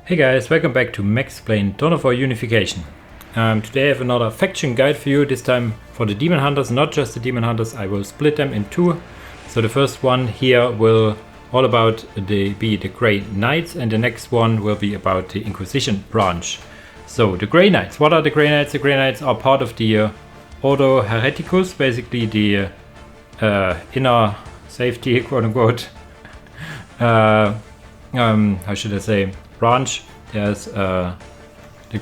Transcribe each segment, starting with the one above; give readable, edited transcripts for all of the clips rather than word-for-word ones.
Hey guys, welcome back to Maxplained, Dawn for Unification. Today I have another faction guide for you, this time for the Demon Hunters, not just the Demon Hunters. I will split them in two. So the first one here will all about be the Grey Knights, and the next one will be about the Inquisition branch. So the Grey Knights, what are the Grey Knights? The Grey Knights are part of the Ordo Hereticus, basically the inner safety, quote unquote, how should I say, branch. There's the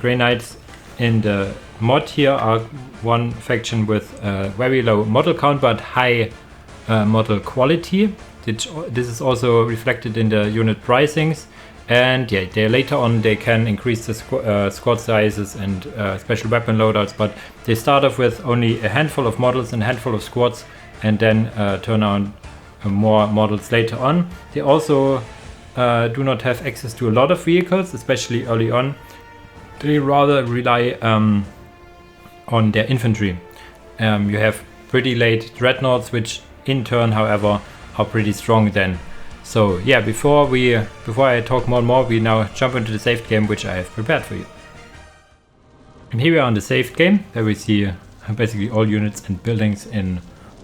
Grey Knights in the mod here are one faction with very low model count but high model quality. This is also reflected in the unit pricings, and yeah, later on they can increase the squad sizes and special weapon loadouts, but they start off with only a handful of models and a handful of squads, and then turn on more models later on. They also do not have access to a lot of vehicles, especially early on. They rather rely on their infantry. You have pretty late dreadnoughts, which in turn, however, are pretty strong then. So yeah, before I talk more and more, we now jump into the saved game, which I have prepared for you. And here we are on the saved game, where we see basically all units and buildings in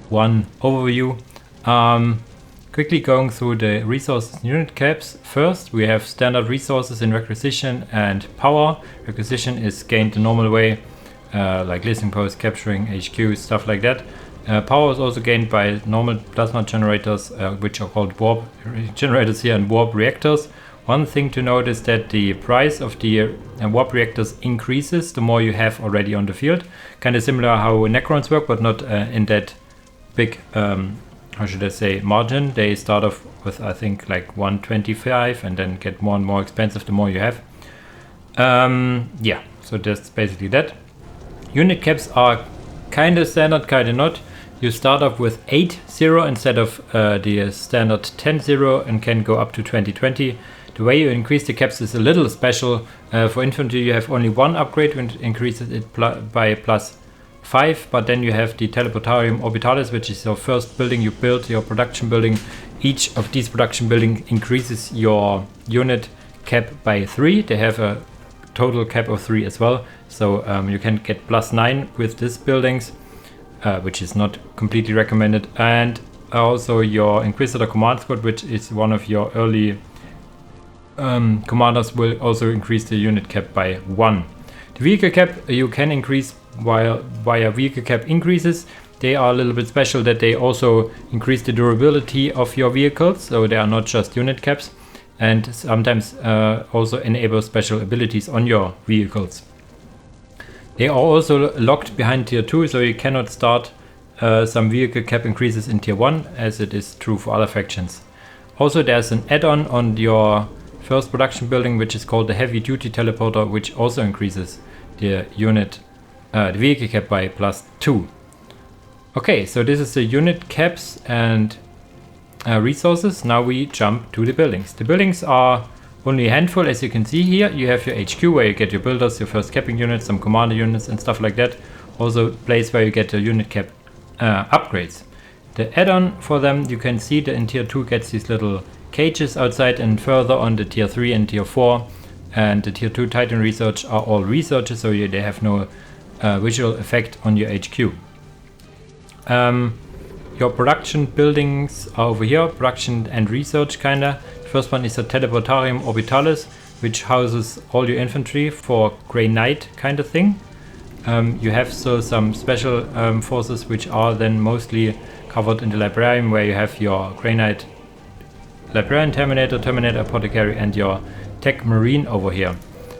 one overview. Quickly going through the resources and unit caps. First, we have standard resources in requisition and power. Requisition is gained the normal way, like listening posts, capturing HQ, stuff like that. Power is also gained by normal plasma generators, which are called warp generators here and warp reactors. One thing to note is that the price of the warp reactors increases the more you have already on the field. Kind of similar how Necrons work, but not in that big how should I say, margin. They start off with, I think, like 125 and then get more and more expensive the more you have. Yeah, so that's basically that. Unit caps are kind of standard, kind of not. You start off with 8-0 instead of the standard 10-0 and can go up to 20-20. The way you increase the caps is a little special. For infantry you have only one upgrade, which increases it by plus 5, but then you have the Teleportarium Orbitalis, which is your first building you build, your production building. Each of these production buildings increases your unit cap by 3. They have a total cap of 3 as well, so you can get plus 9 with these buildings, which is not completely recommended. And also your Inquisitor Command Squad, which is one of your early commanders, will also increase the unit cap by 1. The vehicle cap you can increase via vehicle cap increases. They are a little bit special that they also increase the durability of your vehicles, so they are not just unit caps, and sometimes also enable special abilities on your vehicles. They are also locked behind tier 2, so you cannot start some vehicle cap increases in tier 1, as it is true for other factions. Also, there's an add-on on your first production building, which is called the Heavy Duty Teleporter, which also increases the vehicle cap by plus 2. Okay, so this is the unit caps and resources. Now we jump to the buildings. The buildings are only a handful, as you can see here. You have your HQ where you get your builders, your first capping units, some commander units and stuff like that. Also a place where you get the unit cap upgrades. The add-on for them, you can see that in tier 2 gets these little cages outside, and further on the tier 3 and tier 4 and the tier 2 Titan research are all researches, so they have no visual effect on your HQ. Your production buildings are over here, production and research kinda. The first one is a Teleportarium Orbitalis, which houses all your infantry for Grey Knight kind of thing. You have so some special forces which are then mostly covered in the Librarium, where you have your Grey Knight Librarian, Terminator Apothecary, and your Tech Marine over here.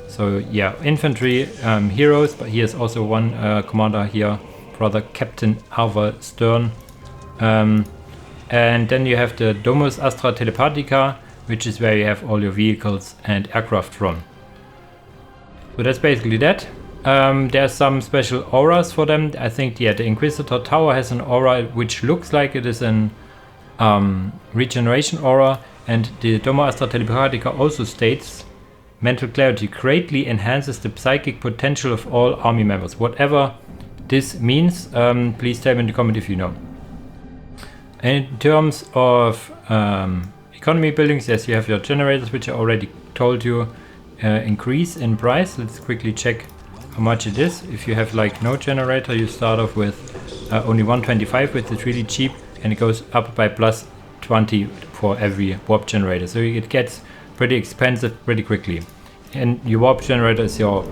So yeah, infantry heroes, but here's also one commander here, brother Captain Arthur Stern. And then you have the Domus Astra Telepathica, which is where you have all your vehicles and aircraft from. So that's basically that. There's some special auras for them. I think the Inquisitor Tower has an aura which looks like it is an regeneration aura, and the Domus Astra Telepathica also states mental clarity greatly enhances the psychic potential of all army members. Whatever this means, please tell me in the comment if you know. In terms of economy buildings, yes, you have your generators, which I already told you increase in price. Let's quickly check how much it is. If you have like no generator, you start off with only 125, which is really cheap, and it goes up by plus 20 for every warp generator. So it gets pretty expensive pretty quickly. And your warp generator is your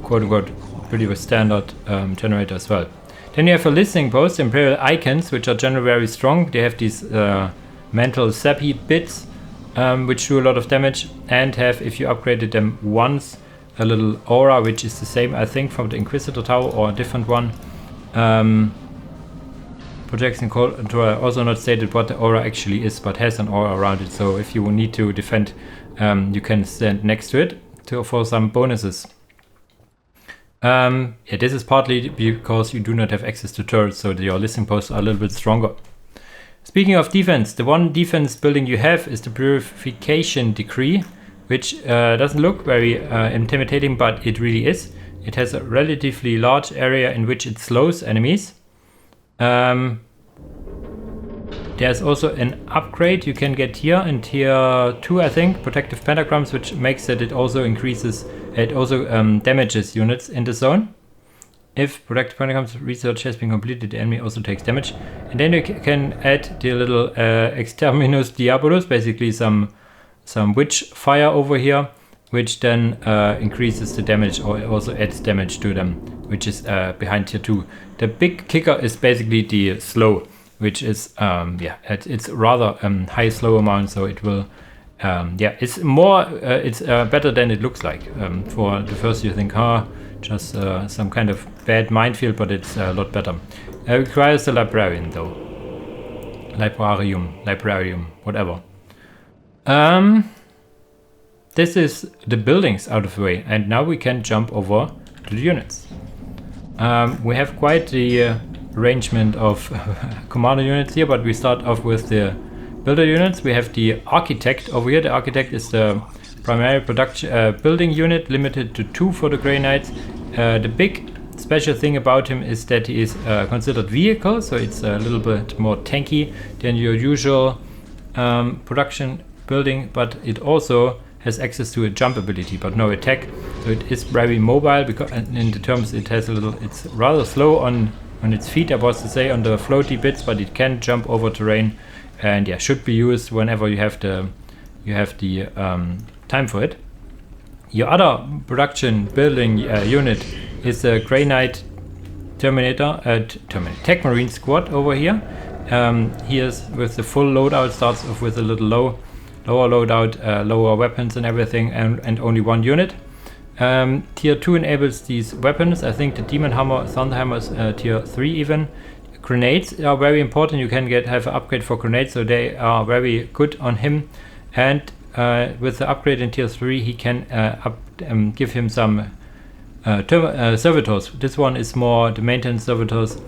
quote-unquote pretty standard generator as well. Then you have a listening post, Imperial Icons, which are generally very strong. They have these mental sappy bits, which do a lot of damage, and have, if you upgraded them once, a little aura, which is the same, I think, from the Inquisitor Tower or a different one. Projection controller also not stated what the aura actually is, but has an aura around it. So if you need to defend, you can stand next to it for some bonuses. Yeah, this is partly because you do not have access to turrets, so your listening posts are a little bit stronger. Speaking of defense, the one defense building you have is the Purification Decree, which doesn't look very intimidating, but it really is. It has a relatively large area in which it slows enemies. There's also an upgrade you can get here in tier 2, I think, Protective Pentagrams, which makes that it also increases, it also damages units in the zone. If Protective Pentagrams research has been completed, the enemy also takes damage. And then you can add the little Exterminus Diabolus, basically some witch fire over here, which then increases the damage or also adds damage to them, which is behind tier 2. The big kicker is basically the slow, which is yeah, it's rather high slow amount, so it will yeah, it's more it's better than it looks like. For the first you think, just some kind of bad minefield, but it's a lot better. Requires the librarian though. Librarium, whatever. This is the buildings out of the way, and now we can jump over to the units. We have quite the arrangement of commander units here, but we start off with the builder units. We have the architect over here. The architect is the primary production building unit, limited to 2 for the Grey Knights. The big special thing about him is that he is considered vehicle, so it's a little bit more tanky than your usual production building, but it also has access to a jump ability, but no attack. So it is very mobile, because in the terms it has a little, it's rather slow on its feet, I was to say, on the floaty bits, but it can jump over terrain, and yeah, should be used whenever you have the time for it. Your other production building unit is the Grey Knight Tech Marine Squad over here. He is with the full loadout, starts off with a little lower loadout, lower weapons and everything, and only 1 unit. Tier 2 enables these weapons. I think the Demon Hammer, Thunder Hammer is tier 3 even. Grenades are very important. You can have an upgrade for grenades, so they are very good on him. And with the upgrade in tier 3, he can give him some servitors. This one is more the maintenance servitors.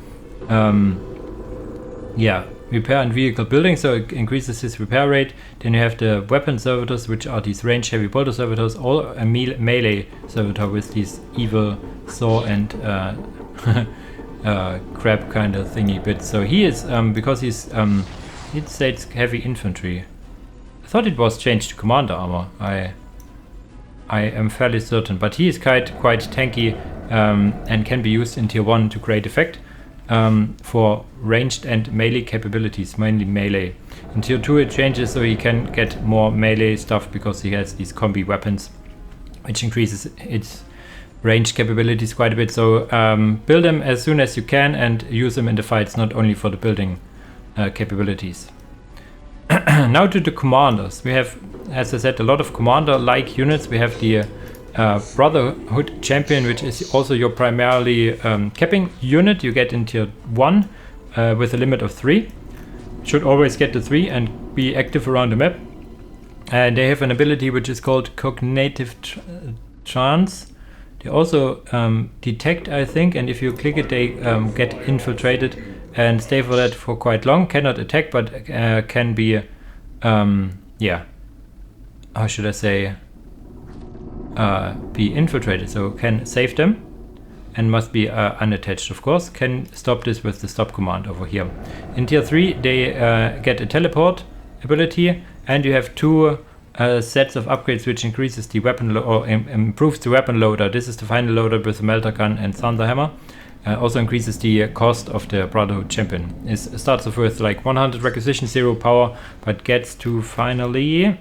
Yeah, repair and vehicle building, so it increases his repair rate. Then you have the weapon servitors, which are these range heavy bolter servitors, or a melee servitor with these evil saw and crab kind of thingy bits. So he is, because he's, it states heavy infantry. I thought it was changed to commander armor. I am fairly certain, but he is quite tanky and can be used in tier 1 to great effect. For ranged and melee capabilities, mainly melee. In tier 2 it changes, so he can get more melee stuff because he has these combi weapons, which increases its range capabilities quite a bit. So build them as soon as you can and use them in the fights, not only for the building capabilities. Now to the commanders. We have, as I said, a lot of commander-like units. We have the Brotherhood Champion, which is also your primarily capping unit. You get in tier 1 with a limit of 3. Should always get to 3 and be active around the map. And they have an ability which is called Cognitive Trance. They also detect, I think, and if you click it, they get infiltrated and stay for that for quite long. Cannot attack, but can be, yeah, how should I say, be infiltrated, so can save them and must be unattached, of course. Can stop this with the stop command over here. In tier 3 they get a teleport ability, and you have 2 sets of upgrades which increases the weapon or improves the weapon loader. This is the final loader with the melter gun and thunder hammer. Also increases the cost of the Brotherhood champion. It starts off with like 100 requisition, 0 power, but gets to finally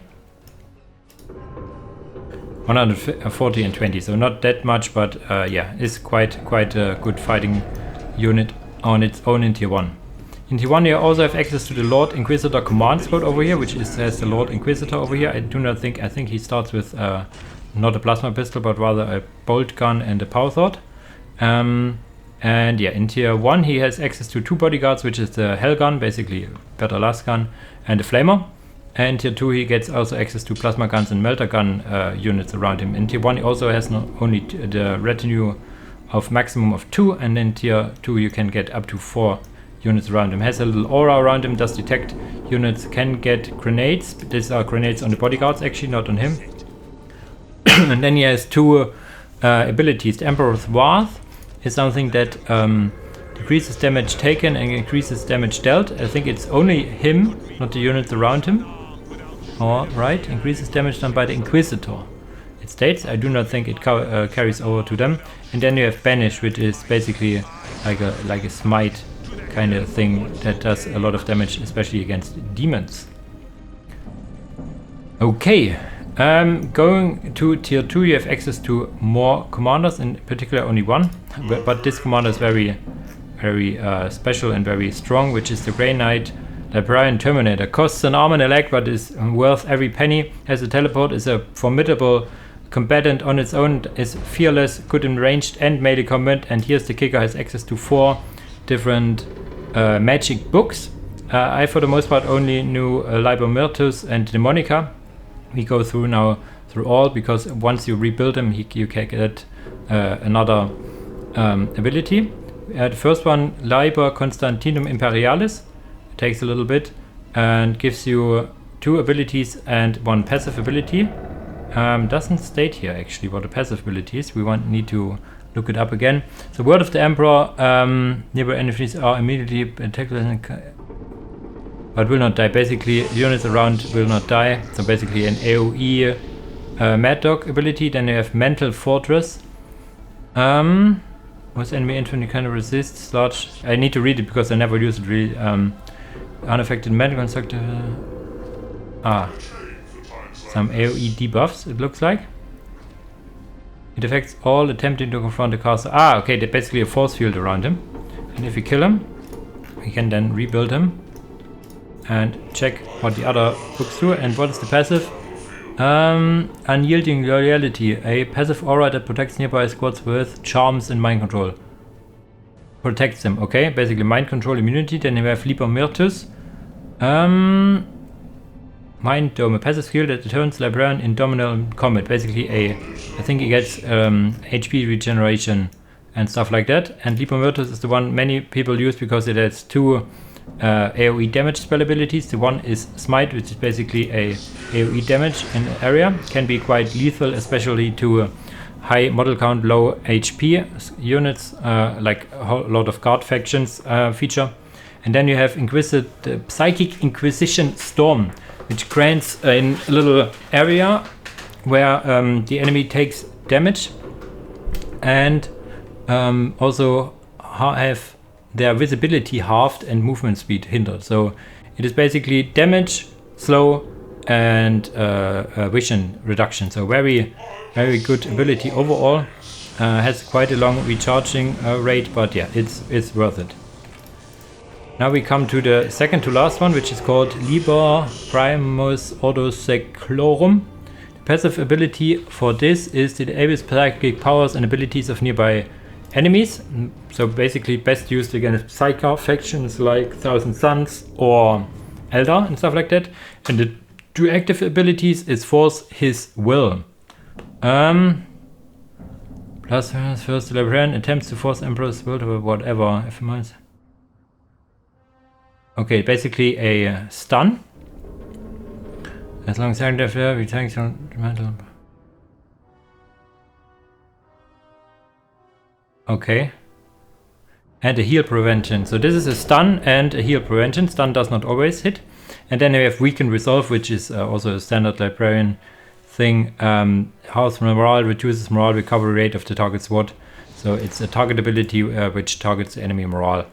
140 and 20. So not that much, but yeah, it's quite a good fighting unit on its own in tier 1. In tier 1 you also have access to the Lord Inquisitor command slot over here, which has the Lord Inquisitor over here. I think he starts with not a plasma pistol, but rather a bolt gun and a power sword. And yeah, in tier 1 he has access to 2 bodyguards, which is the Hell gun, basically better last gun, and the Flamer. And tier 2 he gets also access to plasma guns and melter gun units around him. In tier 1 he also has not only the retinue of maximum of 2, and in tier 2 you can get up to 4 units around him. Has a little aura around him, does detect units, can get grenades. These are grenades on the bodyguards actually, not on him. And then he has 2 abilities. The Emperor's Wrath is something that decreases damage taken and increases damage dealt. I think it's only him, not the units around him. Alright, increases damage done by the Inquisitor. It states, I do not think it carries over to them. And then you have Banish, which is basically like a smite kind of thing that does a lot of damage, especially against demons. Okay, going to tier 2 you have access to more commanders, in particular only one, but this commander is very special and very strong, which is the Grey Knight Librarian Terminator. Costs an arm and a leg, but is worth every penny. Has a teleport, is a formidable combatant on its own, is fearless, good in ranged and melee combat, and here's the kicker, has access to 4 different magic books. I for the most part only knew Liber Myrtus and Demonica. We go through now through all, because once you rebuild them you can get another ability. The first one, Liber Constantinum Imperialis, takes a little bit and gives you 2 abilities and 1 passive ability. Doesn't state here actually what the passive ability is. We need to look it up again. So Word of the Emperor, nearby enemies are immediately attacked but will not die. Basically units around will not die. So basically an AoE Mad Dog ability. Then you have Mental Fortress. Was enemy infantry kind of resists large. I need to read it because I never use it really. Unaffected metal constructor. Some AoE debuffs it looks like. It affects all attempting to confront the castle. Okay, they're basically a force field around him. And if we kill him, we can then rebuild him. And check what the other books do. And what is the passive? Unyielding Loyalty. A passive aura that protects nearby squads with charms and mind control. Protects them, okay. Basically mind control immunity. Then we have Liber Myrtus. Mind Dome, a passive skill that turns Librarian in dominal combat. Basically I think he gets HP regeneration and stuff like that. And Liber Myrtus is the one many people use because it has 2 AoE damage spell abilities. The one is Smite, which is basically a AoE damage in the area. Can be quite lethal, especially to high model count, low HP units, like a lot of guard factions feature. And then you have the Psychic Inquisition Storm, which grants in a little area where the enemy takes damage and also have their visibility halved and movement speed hindered. So it is basically damage, slow, and vision reduction. So very good ability overall. Has quite a long recharging rate, but yeah, it's worth it. Now we come to the second to last one, which is called Liber Primus Ordo Seclorum. The passive ability for this is to enable psychic powers and abilities of nearby enemies. So basically best used against Psyker factions like Thousand Suns or Eldar and stuff like that. And the 2 active abilities is Force His Will. Plus first Librarian attempts to force Emperor's will or whatever. Okay, basically a stun. As long as I interfere, we take some mental. Okay. And a heal prevention. So this is a stun and a heal prevention. Stun does not always hit. And then we have Weaken Resolve, which is also a standard librarian thing. House morale reduces morale recovery rate of the target SWAT. So it's a target ability which targets the enemy morale.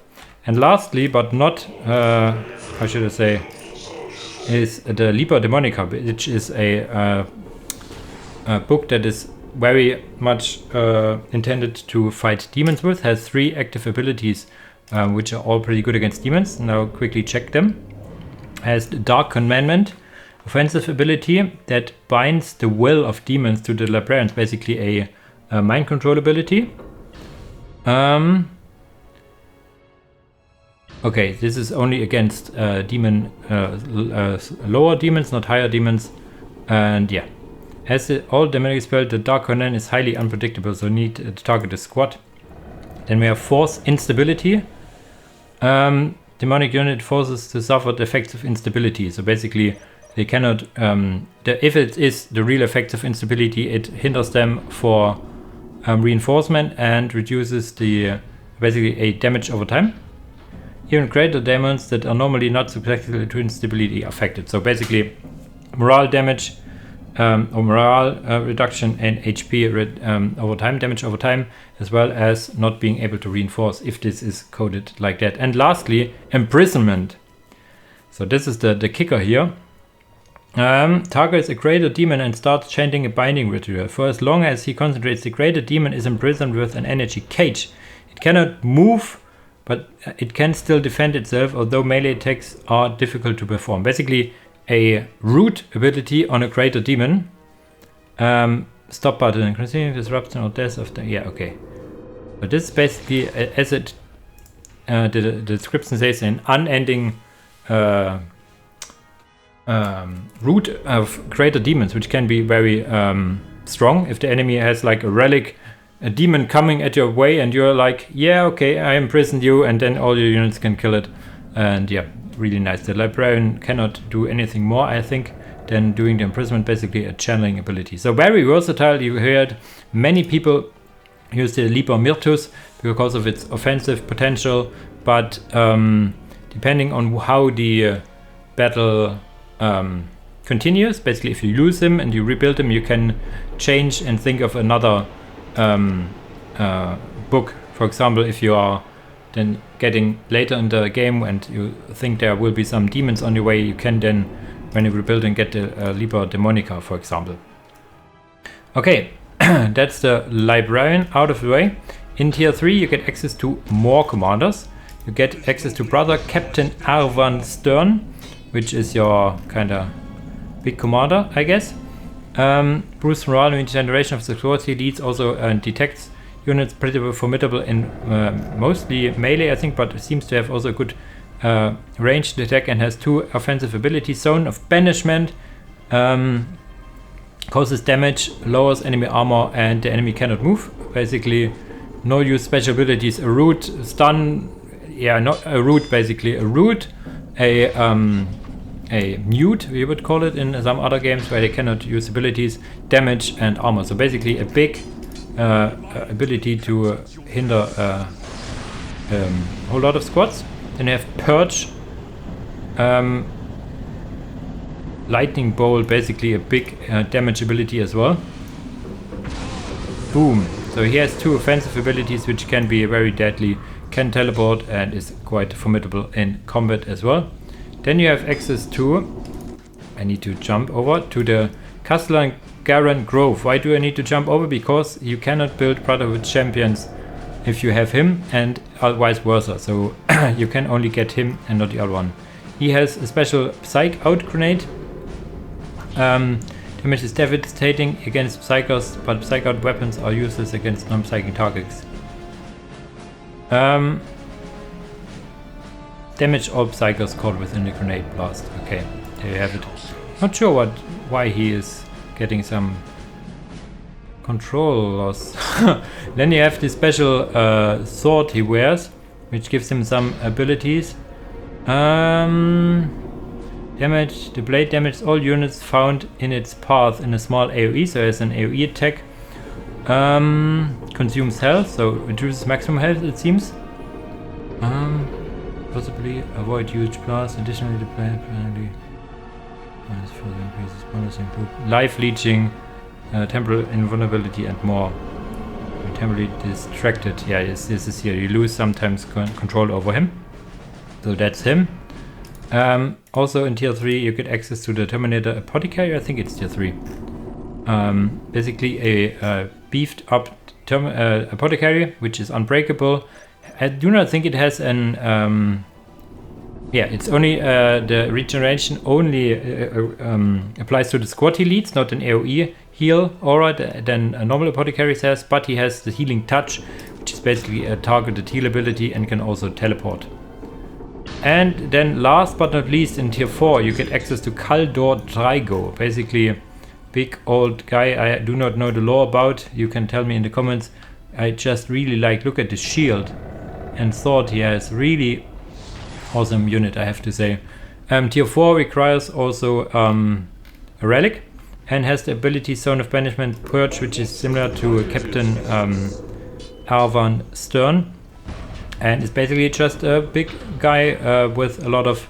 And lastly, but not, how should I say, is the Liber Demonica, which is a book that is very much intended to fight demons with. Has 3 active abilities, which are all pretty good against demons. Now quickly check them. Has the Dark Commandment, offensive ability that binds the will of demons to the librarians, basically a mind control ability. Okay, this is only against demon lower demons, not higher demons. And yeah, as all demonic spell, the Dark Conan is highly unpredictable, so need to target a squad. Then we have Force Instability. Demonic unit forces to suffer the effects of instability. So basically, they cannot. If it is the real effects of instability, it hinders them for reinforcement and reduces the basically a damage over time. Even greater demons that are normally not susceptible to instability are affected. So basically, morale damage or morale reduction and HP over time, damage over time, as well as not being able to reinforce if this is coded like that. And lastly, imprisonment. So this is the kicker here. Targets a greater demon and starts chanting a binding ritual. For as long as he concentrates, the greater demon is imprisoned with an energy cage. It cannot move, but it can still defend itself, although melee attacks are difficult to perform. Basically, a root ability on a greater demon. Stop button, continuing disruption or death of the... Yeah, okay. But this is basically, as it the description says, an unending root of greater demons, which can be very strong. If the enemy has like a relic, a demon coming at your way, and you're like, yeah, okay, I imprisoned you, and then all your units can kill it. And yeah, really nice. The librarian cannot do anything more, I think, than doing the imprisonment, basically a channeling ability. So very versatile. You heard many people use the Liber Myrtus because of its offensive potential, but depending on how the battle continues, basically if you lose him and you rebuild him, you can change and think of another book. For example, if you are then getting later in the game and you think there will be some demons on your way, you can then, when you rebuild, and get the Liber Demonica, for example. Okay, that's the librarian out of the way. In tier 3 you get access to more commanders. You get access to Brother Captain Arvan Stern, which is your kind of big commander, I guess. Bruce morale in generation of security leads also detects units pretty formidable in mostly melee, I think, but seems to have also a good ranged attack and has 2 offensive abilities. Zone of Banishment causes damage, lowers enemy armor, and the enemy cannot move. Basically, no use special abilities. A root, stun, yeah, not a root, basically a root, a mute, we would call it in some other games where they cannot use abilities, damage, and armor. So basically a big ability to hinder a whole lot of squads. Then you have Purge, Lightning Bolt, basically a big damage ability as well. Boom. So he has 2 offensive abilities which can be very deadly, can teleport, and is quite formidable in combat as well. Then you have access to, I need to jump over to the Castellan Garan Grove. Why do I need to jump over? Because you cannot build Brotherhood champions if you have him, and vice versa. So you can only get him and not the other one. He has a special Psych Out grenade. Damage is devastating against Psychers, but Psych Out weapons are useless against non-psychic targets. Damage all Psychers caught within the grenade blast. Okay, there you have it. Not sure why he is getting some control loss. Then you have the special sword he wears, which gives him some abilities. Damage, the blade damages all units found in its path in a small AoE, so it's an AoE attack. Consumes health, so reduces maximum health, it seems. Possibly avoid huge blasts. Additionally, the blade apparently Further increases bonus improve life leeching, temporal invulnerability, and more. When temporarily distracted. Yeah, this is here. You lose sometimes control over him. So that's him. Also in tier 3 you get access to the Terminator Apothecary. I think it's tier 3. Basically a beefed up Apothecary, which is unbreakable. I do not think it has an... yeah, it's only the regeneration only applies to the squad he leads, not an AoE heal aura than a normal Apothecary has, but he has the healing touch, which is basically a targeted heal ability and can also teleport. And then last but not least in tier 4 you get access to Kaldor Drygo, basically big old guy I do not know the lore about. You can tell me in the comments. I just really look at the shield and thought he has really awesome unit, I have to say. Tier 4 requires also a relic and has the ability Zone of Banishment Purge, which is similar to Captain Arvan Stern, and is basically just a big guy with a lot of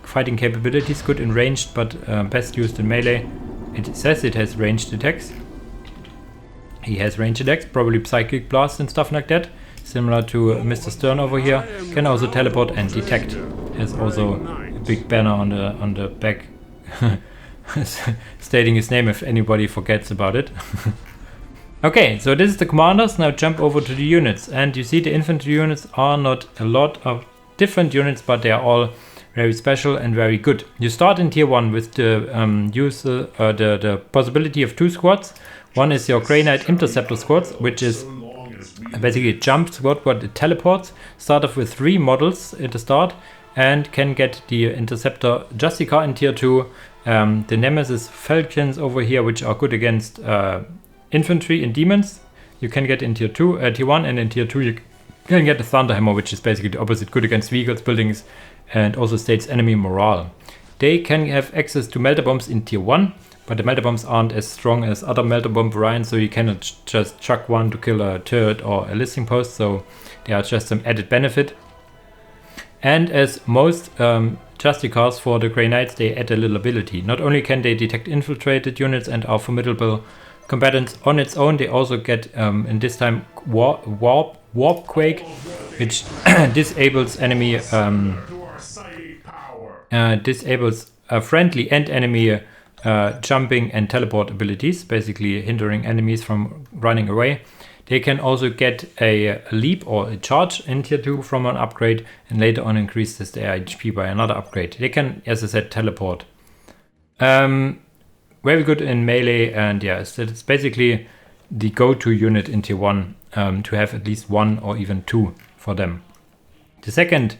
fighting capabilities, good in ranged but best used in melee. It says it has ranged attacks. He has ranged attacks, probably Psychic Blast and stuff like that. Similar to Mr. Stern over here. Can also teleport and detect. Has also a big banner on the back stating his name if anybody forgets about it. Okay, so this is the commanders. Now jump over to the units, and you see the infantry units are not a lot of different units, but they are all very special and very good. You start in tier 1 with the the possibility of 2 squads. One is your Grey Knight Interceptor squads, which is basically a jump squad, but it teleports. Start off with 3 models at the start and can get the Interceptor Justica in tier 2. The Nemesis Falcons over here, which are good against infantry and demons, you can get in tier 1, and in tier 2 you can get the Thunder Hammer, which is basically the opposite, good against vehicles, buildings, and also states enemy morale. They can have access to Melter Bombs in tier 1, but the Melter Bombs aren't as strong as other Melter Bomb variants, so you cannot just chuck one to kill a turret or a listing post, so they are just some added benefit. And as most Justicars for the Grey Knights, they add a little ability. Not only can they detect infiltrated units and are formidable combatants on its own, they also get, in this time, Warp Quake, which disables enemy, disables friendly and enemy jumping and teleport abilities, basically hindering enemies from running away. They can also get a leap or a charge in tier 2 from an upgrade, and later on increases their HP by another upgrade. They can, as I said, teleport. Very good in melee, and yeah, so it's basically the go-to unit in tier 1 to have at least 1 or even 2 for them. The second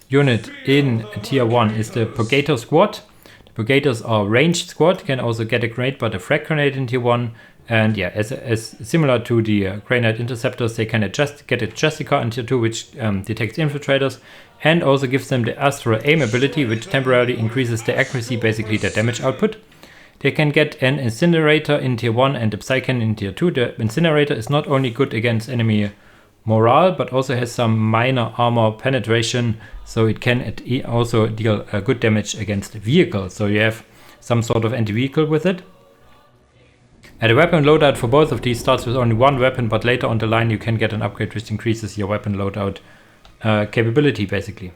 unit in tier 1 is the Purgator squad. The Purgators are ranged squad, can also get a grenade, but a frag grenade in tier 1. And yeah, as similar to the Grey Knight Interceptors, they can get a Justica in tier 2, which detects infiltrators, and also gives them the Astral Aim ability, which temporarily increases their accuracy, basically their damage output. They can get an Incinerator in tier 1 and a Psyken in tier 2. The Incinerator is not only good against enemy morale, but also has some minor armor penetration, so it can also deal good damage against vehicles. So you have some sort of anti-vehicle with it. And the weapon loadout for both of these starts with only 1 weapon, but later on the line you can get an upgrade which increases your weapon loadout capability, basically.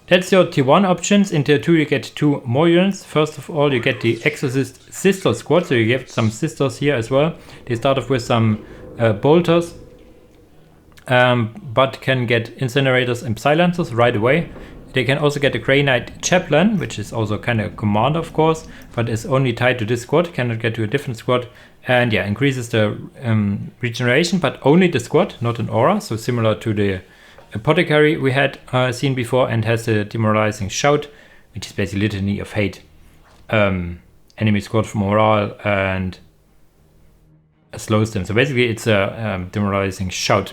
That's your tier 1 options. In tier 2 you get 2 more units. First of all, you get the Exorcist Sister Squad, so you get some sisters here as well. They start off with some bolters, but can get incinerators and silencers right away. They can also get a Grey Knight Chaplain, which is also kind of a commander, of course, but is only tied to this squad, cannot get to a different squad. And yeah, increases the regeneration, but only the squad, not an aura, so similar to the Apothecary we had seen before, and has a Demoralizing Shout, which is basically Litany of Hate. Enemy squad for morale and slows them. So basically it's a Demoralizing Shout.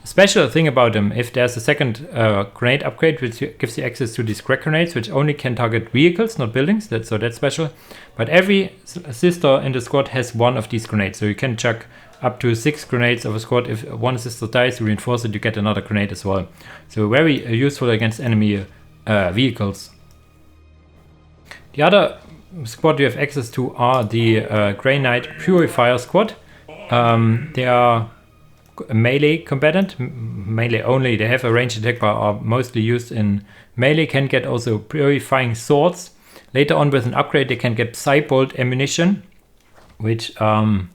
Special thing about them, if there's a second grenade upgrade which gives you access to these crack grenades, which only can target vehicles, not buildings, that's special. But every sister in the squad has 1 of these grenades, so you can chuck up to 6 grenades of a squad. If one sister dies, you reinforce it, you get another grenade as well. So very useful against enemy vehicles. The other squad you have access to are the Grey Knight Purifier squad. They are melee combatant, melee only. They have a ranged attack but are mostly used in melee. Can get also purifying swords. Later on with an upgrade they can get Psybolt ammunition, which against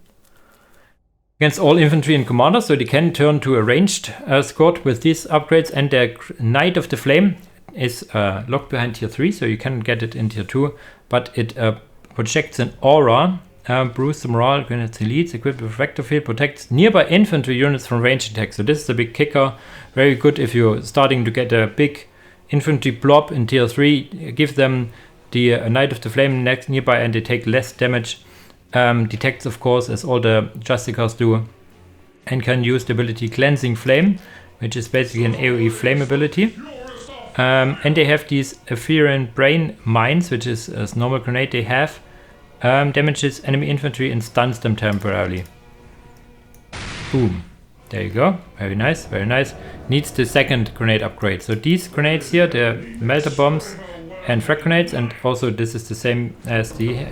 all infantry and commanders, so they can turn to a ranged squad with these upgrades. And their Knight of the Flame is locked behind tier 3, so you can get it in tier 2, but it projects an aura. Boosts the morale, grenades elites, equipped with vector field, protects nearby infantry units from ranged attacks. So this is a big kicker. Very good if you're starting to get a big infantry blob in tier 3. Give them the Knight of the Flame next nearby and they take less damage. Detects, of course, as all the Justicars do. And can use the ability Cleansing Flame, which is basically an AoE flame ability. And they have these Efferent Brain Mines, which is a normal grenade they have. Damages enemy infantry and stuns them temporarily. Boom. There you go. Very nice, very nice. Needs the second grenade upgrade. So these grenades here, the melter bombs and frag grenades, and also this is the same as the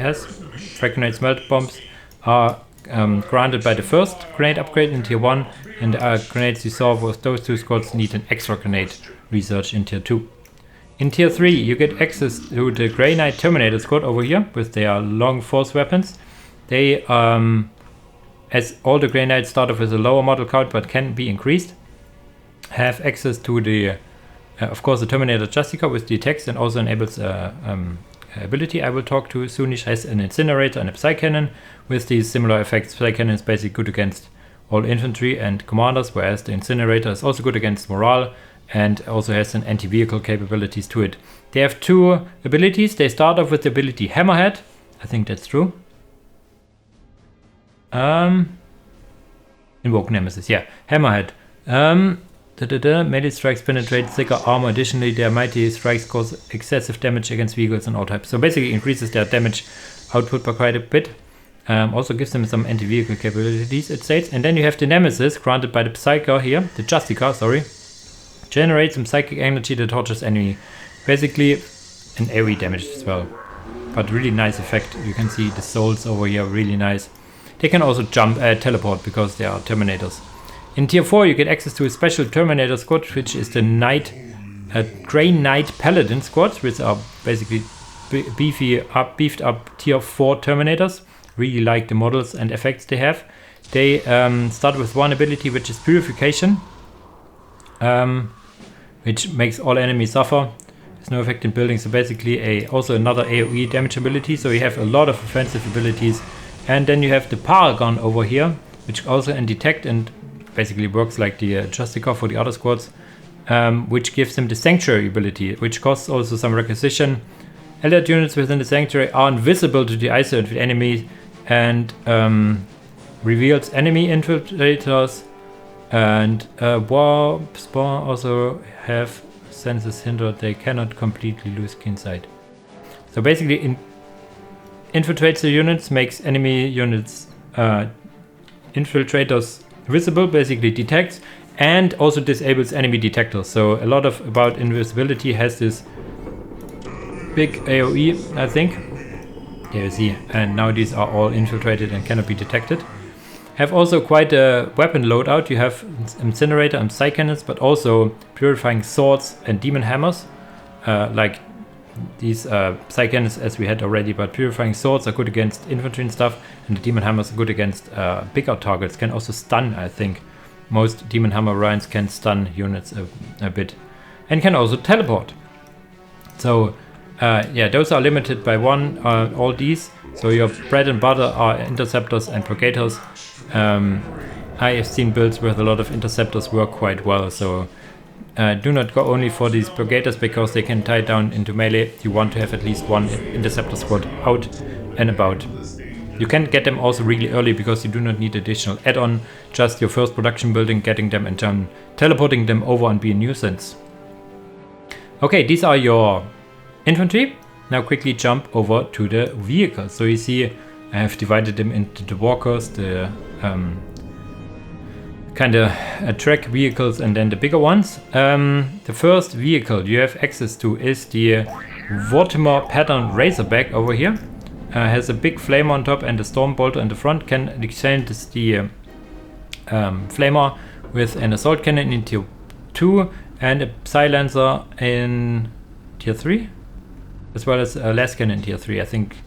frag grenades, melter bombs are granted by the first grenade upgrade in tier 1, and the grenades you saw with those two squads need an extra grenade research in tier 2. In tier 3 you get access to the Grey Knight Terminator squad over here with their long force weapons. They, as all the Grey Knights start off with a lower model count but can be increased, have access to the, of course, the Terminator Justicar with the attacks, and also enables ability I will talk to soonish. Has an incinerator and a Psy-Cannon with these similar effects. Psy-Cannon is basically good against all infantry and commanders, whereas the incinerator is also good against morale and also has an anti-vehicle capabilities to it. They have two abilities. They start off with the ability Hammerhead. I think that's true. Invoke Nemesis, yeah. Hammerhead. Melee strikes penetrate thicker armor. Additionally, their mighty strikes cause excessive damage against vehicles and all types. So basically increases their damage output by quite a bit. Also gives them some anti-vehicle capabilities, it states. And then you have the Nemesis, granted by the Psyker here, the Justicar, sorry. Generates some psychic energy that tortures enemy. Basically an AoE damage as well. But really nice effect. You can see the souls over here, really nice. They can also jump, teleport, because they are Terminators. In tier 4 you get access to a special Terminator squad, which is the Grey Knight Paladin squad, which are basically beefed up tier 4 Terminators. Really like the models and effects they have. They start with one ability, which is Purification, which makes all enemies suffer. There's no effect in building, so basically also another AoE damage ability. So you have a lot of offensive abilities. And then you have the Paragon over here, which also can detect and basically works like the Justicar for the other squads, which gives them the Sanctuary ability, which costs also some requisition. Allied units within the Sanctuary are invisible to the eyesight of the enemy and reveals enemy infiltrators. And Warp Spawn also have senses hindered. They cannot completely lose skin sight. So basically infiltrates the units, makes enemy units infiltrators visible, basically detects, and also disables enemy detectors. So a lot about invisibility has this big AoE, I think. There you see, and now these are all infiltrated and cannot be detected. Have also quite a weapon loadout. You have Incinerator and Psy-Cannons, but also Purifying Swords and Demon Hammers, like these Psy-Cannons as we had already, but Purifying Swords are good against infantry and stuff, and the Demon Hammers are good against bigger targets. Can also stun, I think. Most Demon Hammer Ryans can stun units a bit. And can also teleport. So yeah, those are limited by one, all these. So your bread and butter are Interceptors and Brigaders. I have seen builds where a lot of Interceptors work quite well, so do not go only for these Brigaders because they can tie down into melee. You want to have at least one Interceptor squad out and about. You can get them also really early because you do not need additional add-on, just your first production building, getting them and then teleporting them over and be a nuisance. Okay, these are your infantry. Now quickly jump over to the vehicles. So you see I have divided them into the walkers, the kind of track vehicles, and then the bigger ones. The first vehicle you have access to is the Vortimer pattern Razorback over here. Has a big flamer on top and a storm bolter in the front. Can exchange the flamer with an assault cannon in tier 2 and a silencer in tier 3, as well as a las cannon in tier 3. I think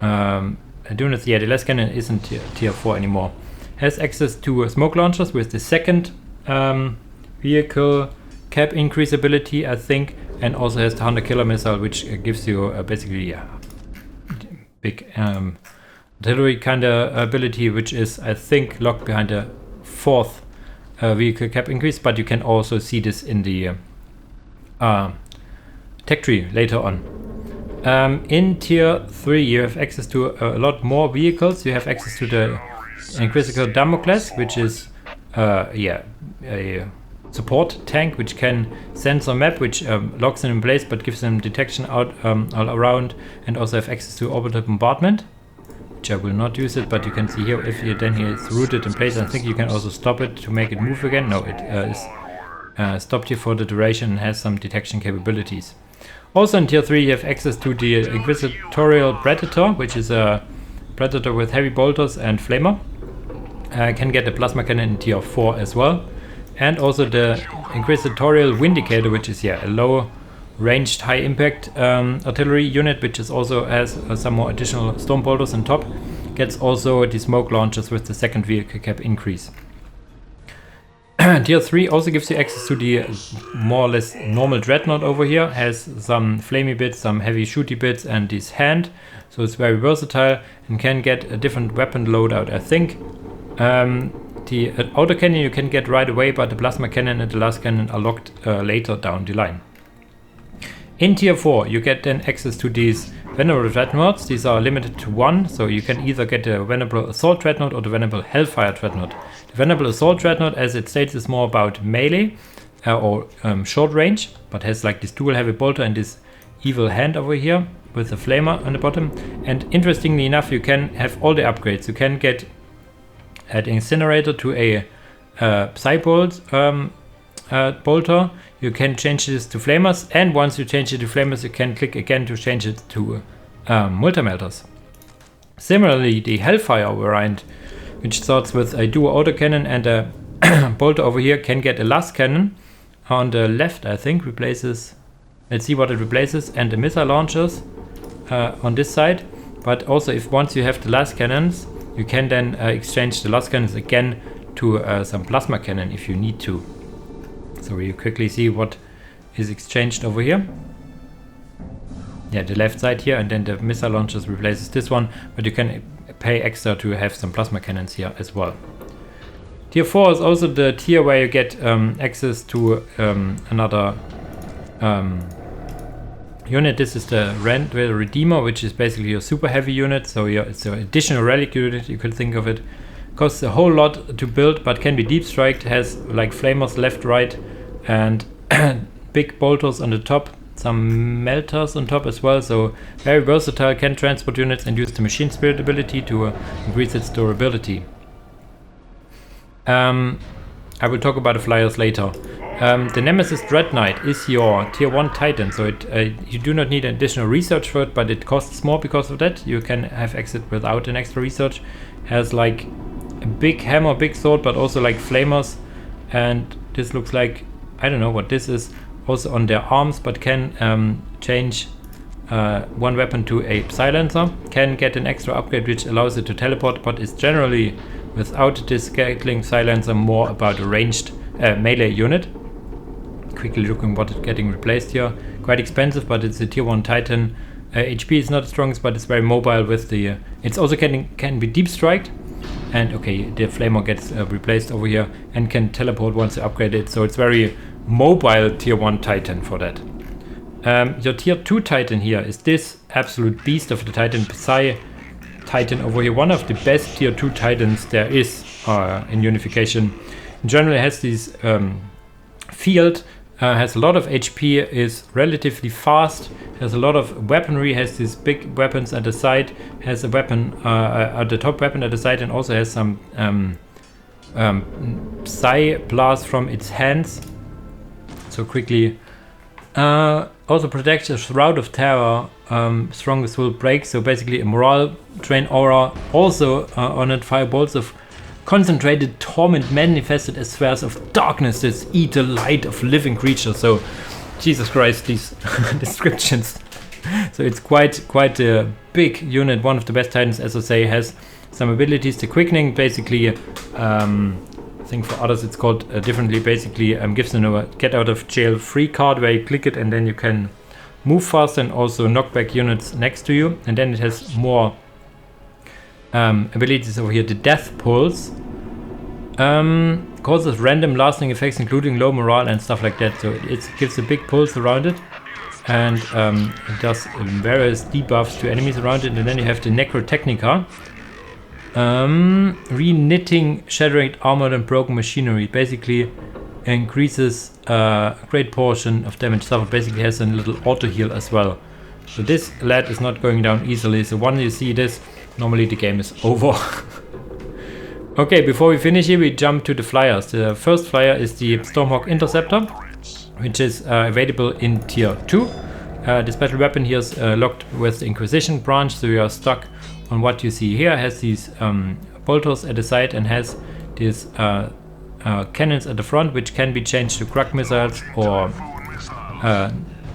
I do not see. Yeah, the las cannon isn't tier 4 anymore. Has access to smoke launchers with the second vehicle cap increase ability, I think, and also has the 100 killer missile, which gives you basically big artillery kind of ability, which is, I think, locked behind the fourth vehicle cap increase, but you can also see this in the tech tree later on. In tier 3 you have access to a lot more vehicles. You have access to the Critical Damocles, which is a support tank which can sense a map, which locks them in place but gives them detection out all around, and also have access to orbital bombardment, which I will not use it, but you can see here if you then here it's rooted in place. I think you can also stop it to make it move again. No, it is stopped here for the duration and has some detection capabilities. Also in tier 3 you have access to the Inquisitorial Predator, which is a predator with heavy bolters and flamer. Can get a plasma cannon in tier 4 as well. And also the Inquisitorial Vindicator, which is a low ranged high impact artillery unit, which is also has some more additional storm bolters on top. Gets also the smoke launchers with the second vehicle cap increase. Tier 3 also gives you access to the more or less normal dreadnought over here. Has some flamey bits, some heavy shooty bits, and this hand. So it's very versatile and can get a different weapon loadout, I think. The autocannon you can get right away, but the plasma cannon and the las cannon are locked later down the line. In tier 4 you get then access to these Venerable Dreadnoughts. These are limited to 1, so you can either get the Venerable Assault Dreadnought or the Venerable Hellfire Dreadnought. The Venerable Assault Dreadnought, as it states, is more about melee or short range, but has like this dual heavy bolter and this evil hand over here with a flamer on the bottom. And interestingly enough, you can have all the upgrades. You can get an incinerator to a Psybolt bolter. You can change this to flamers, and once you change it to flamers you can click again to change it to multi-melters. Similarly, the Hellfire variant, which starts with a dual autocannon and a bolter over here, can get a las cannon on the left, I think, replaces, let's see what it replaces, and the missile launchers on this side. But also if once you have the las cannons, you can then exchange the las cannons again to some plasma cannon if you need to. So you quickly see what is exchanged over here. Yeah, the left side here, and then the missile launchers replaces this one, but you can pay extra to have some plasma cannons here as well. Tier 4 is also the tier where you get access to another unit. This is the Redeemer, which is basically a super heavy unit, so it's an additional relic unit, you could think of it. Costs a whole lot to build, but can be deep striked, has like flamers left, right, and big bolters on the top, some melters on top as well, so very versatile, can transport units and use the machine spirit ability to increase its durability. I will talk about the flyers later. The Nemesis Dread Knight is your tier 1 Titan, so you do not need additional research for it, but it costs more because of that. You can have exit without an extra research. Has like a big hammer, big sword, but also like flamers, and this looks like, I don't know what this is, also on their arms, but can change one weapon to a silencer. Can get an extra upgrade which allows it to teleport, but is generally without this scaling silencer more about a ranged melee unit. Quickly looking what it's getting replaced here. Quite expensive, but it's a tier 1 Titan. HP is not the strongest, but it's very mobile with the it's also can be deep striked, and okay, the flamer gets replaced over here and can teleport once you upgrade it, so it's very mobile tier 1 Titan for that. Your tier 2 Titan here is this absolute beast of the Titan, Psy Titan over here, one of the best tier 2 Titans there is in Unification. In general, it has this field, has a lot of HP, is relatively fast, has a lot of weaponry, has these big weapons at the side, has a weapon at the top weapon at the side, and also has some Psy blast from its hands. So quickly Also protects a Shroud of Terror, strongest will break, so basically a morale drain aura. Also on it, firebolts of concentrated torment manifested as spheres of darkness that eat the light of living creatures. So Jesus Christ, these descriptions. So it's quite a big unit, one of the best titans, as I say, has some abilities. The quickening basically, I think for others it's called differently, basically gives them a get out of jail free card where you click it and then you can move faster and also knock back units next to you. And then it has more abilities over here. The Death Pulse causes random lasting effects including low morale and stuff like that. So it gives a big pulse around it. And it does various debuffs to enemies around it. And then you have the Necrotechnica. Re-knitting shattered armored and broken machinery. Basically increases a great portion of damage suffered. Basically has a little auto heal as well. So this lad is not going down easily. So once you see this, normally the game is over. Okay, before we finish here, we jump to the flyers. The first flyer is the Stormhawk Interceptor, which is available in tier 2. The special weapon here is locked with the Inquisition branch, so you are stuck on what you see here. It has these bolters at the side and has these cannons at the front, which can be changed to Krug missiles or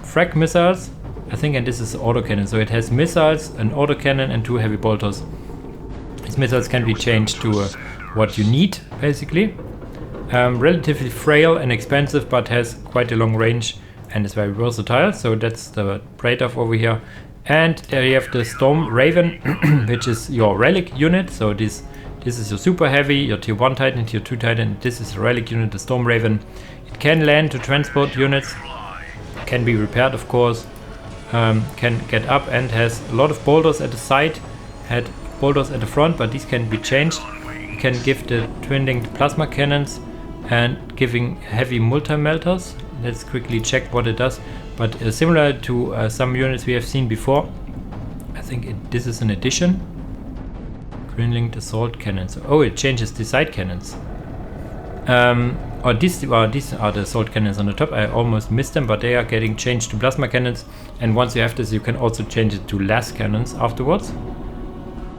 frag missiles, I think, and this is autocannon. So it has missiles, an autocannon and 2 heavy bolters. These missiles can be changed to what you need, basically. Relatively frail and expensive, but has quite a long range and is very versatile. So that's the trade-off over here. And there you have the Storm Raven, which is your relic unit. So this is your super heavy, your tier 1 Titan, tier 2 Titan. This is a relic unit, the Storm Raven. It can land to transport units, can be repaired, of course, can get up and has a lot of bolters at the side, had bolters at the front, but these can be changed. You can give the twin-linked plasma cannons and giving heavy multi-melters. Let's quickly check what it does. But similar to some units we have seen before, I think this is an addition. Twin-linked assault cannons. Oh, it changes the side cannons. These are the assault cannons on the top. I almost missed them, but they are getting changed to plasma cannons. And once you have this, you can also change it to las cannons afterwards.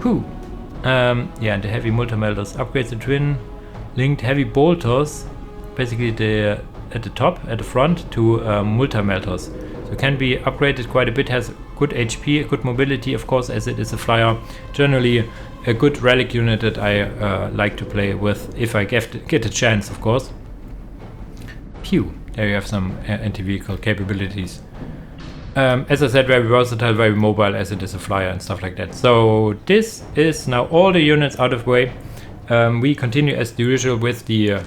Whew. Yeah, the heavy multi-melters upgrades the twin-linked heavy bolters. Basically at the top, at the front, to multi-melters. So it can be upgraded quite a bit, has good HP, good mobility, of course, as it is a flyer. Generally a good relic unit that I like to play with if I get a chance, of course. Pew, there you have some anti-vehicle capabilities. As I said, very versatile, very mobile, as it is a flyer and stuff like that. So this is now all the units out of the way. We continue as usual with the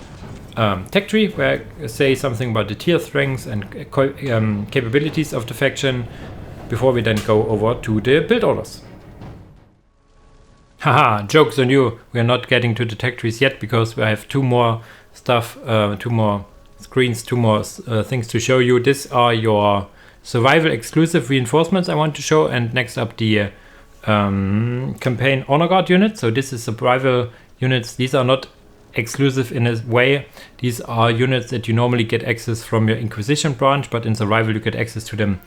tech tree, where I say something about the tier strengths and capabilities of the faction before we then go over to the build orders. Haha, jokes on you. We are not getting to the tech trees yet because we have 2 more stuff, 2 more screens, 2 more things to show you. These are your survival exclusive reinforcements I want to show, and next up the campaign honor guard unit. So this is survival units. These are not exclusive in a way. These are units that you normally get access from your Inquisition branch, but in survival you get access to them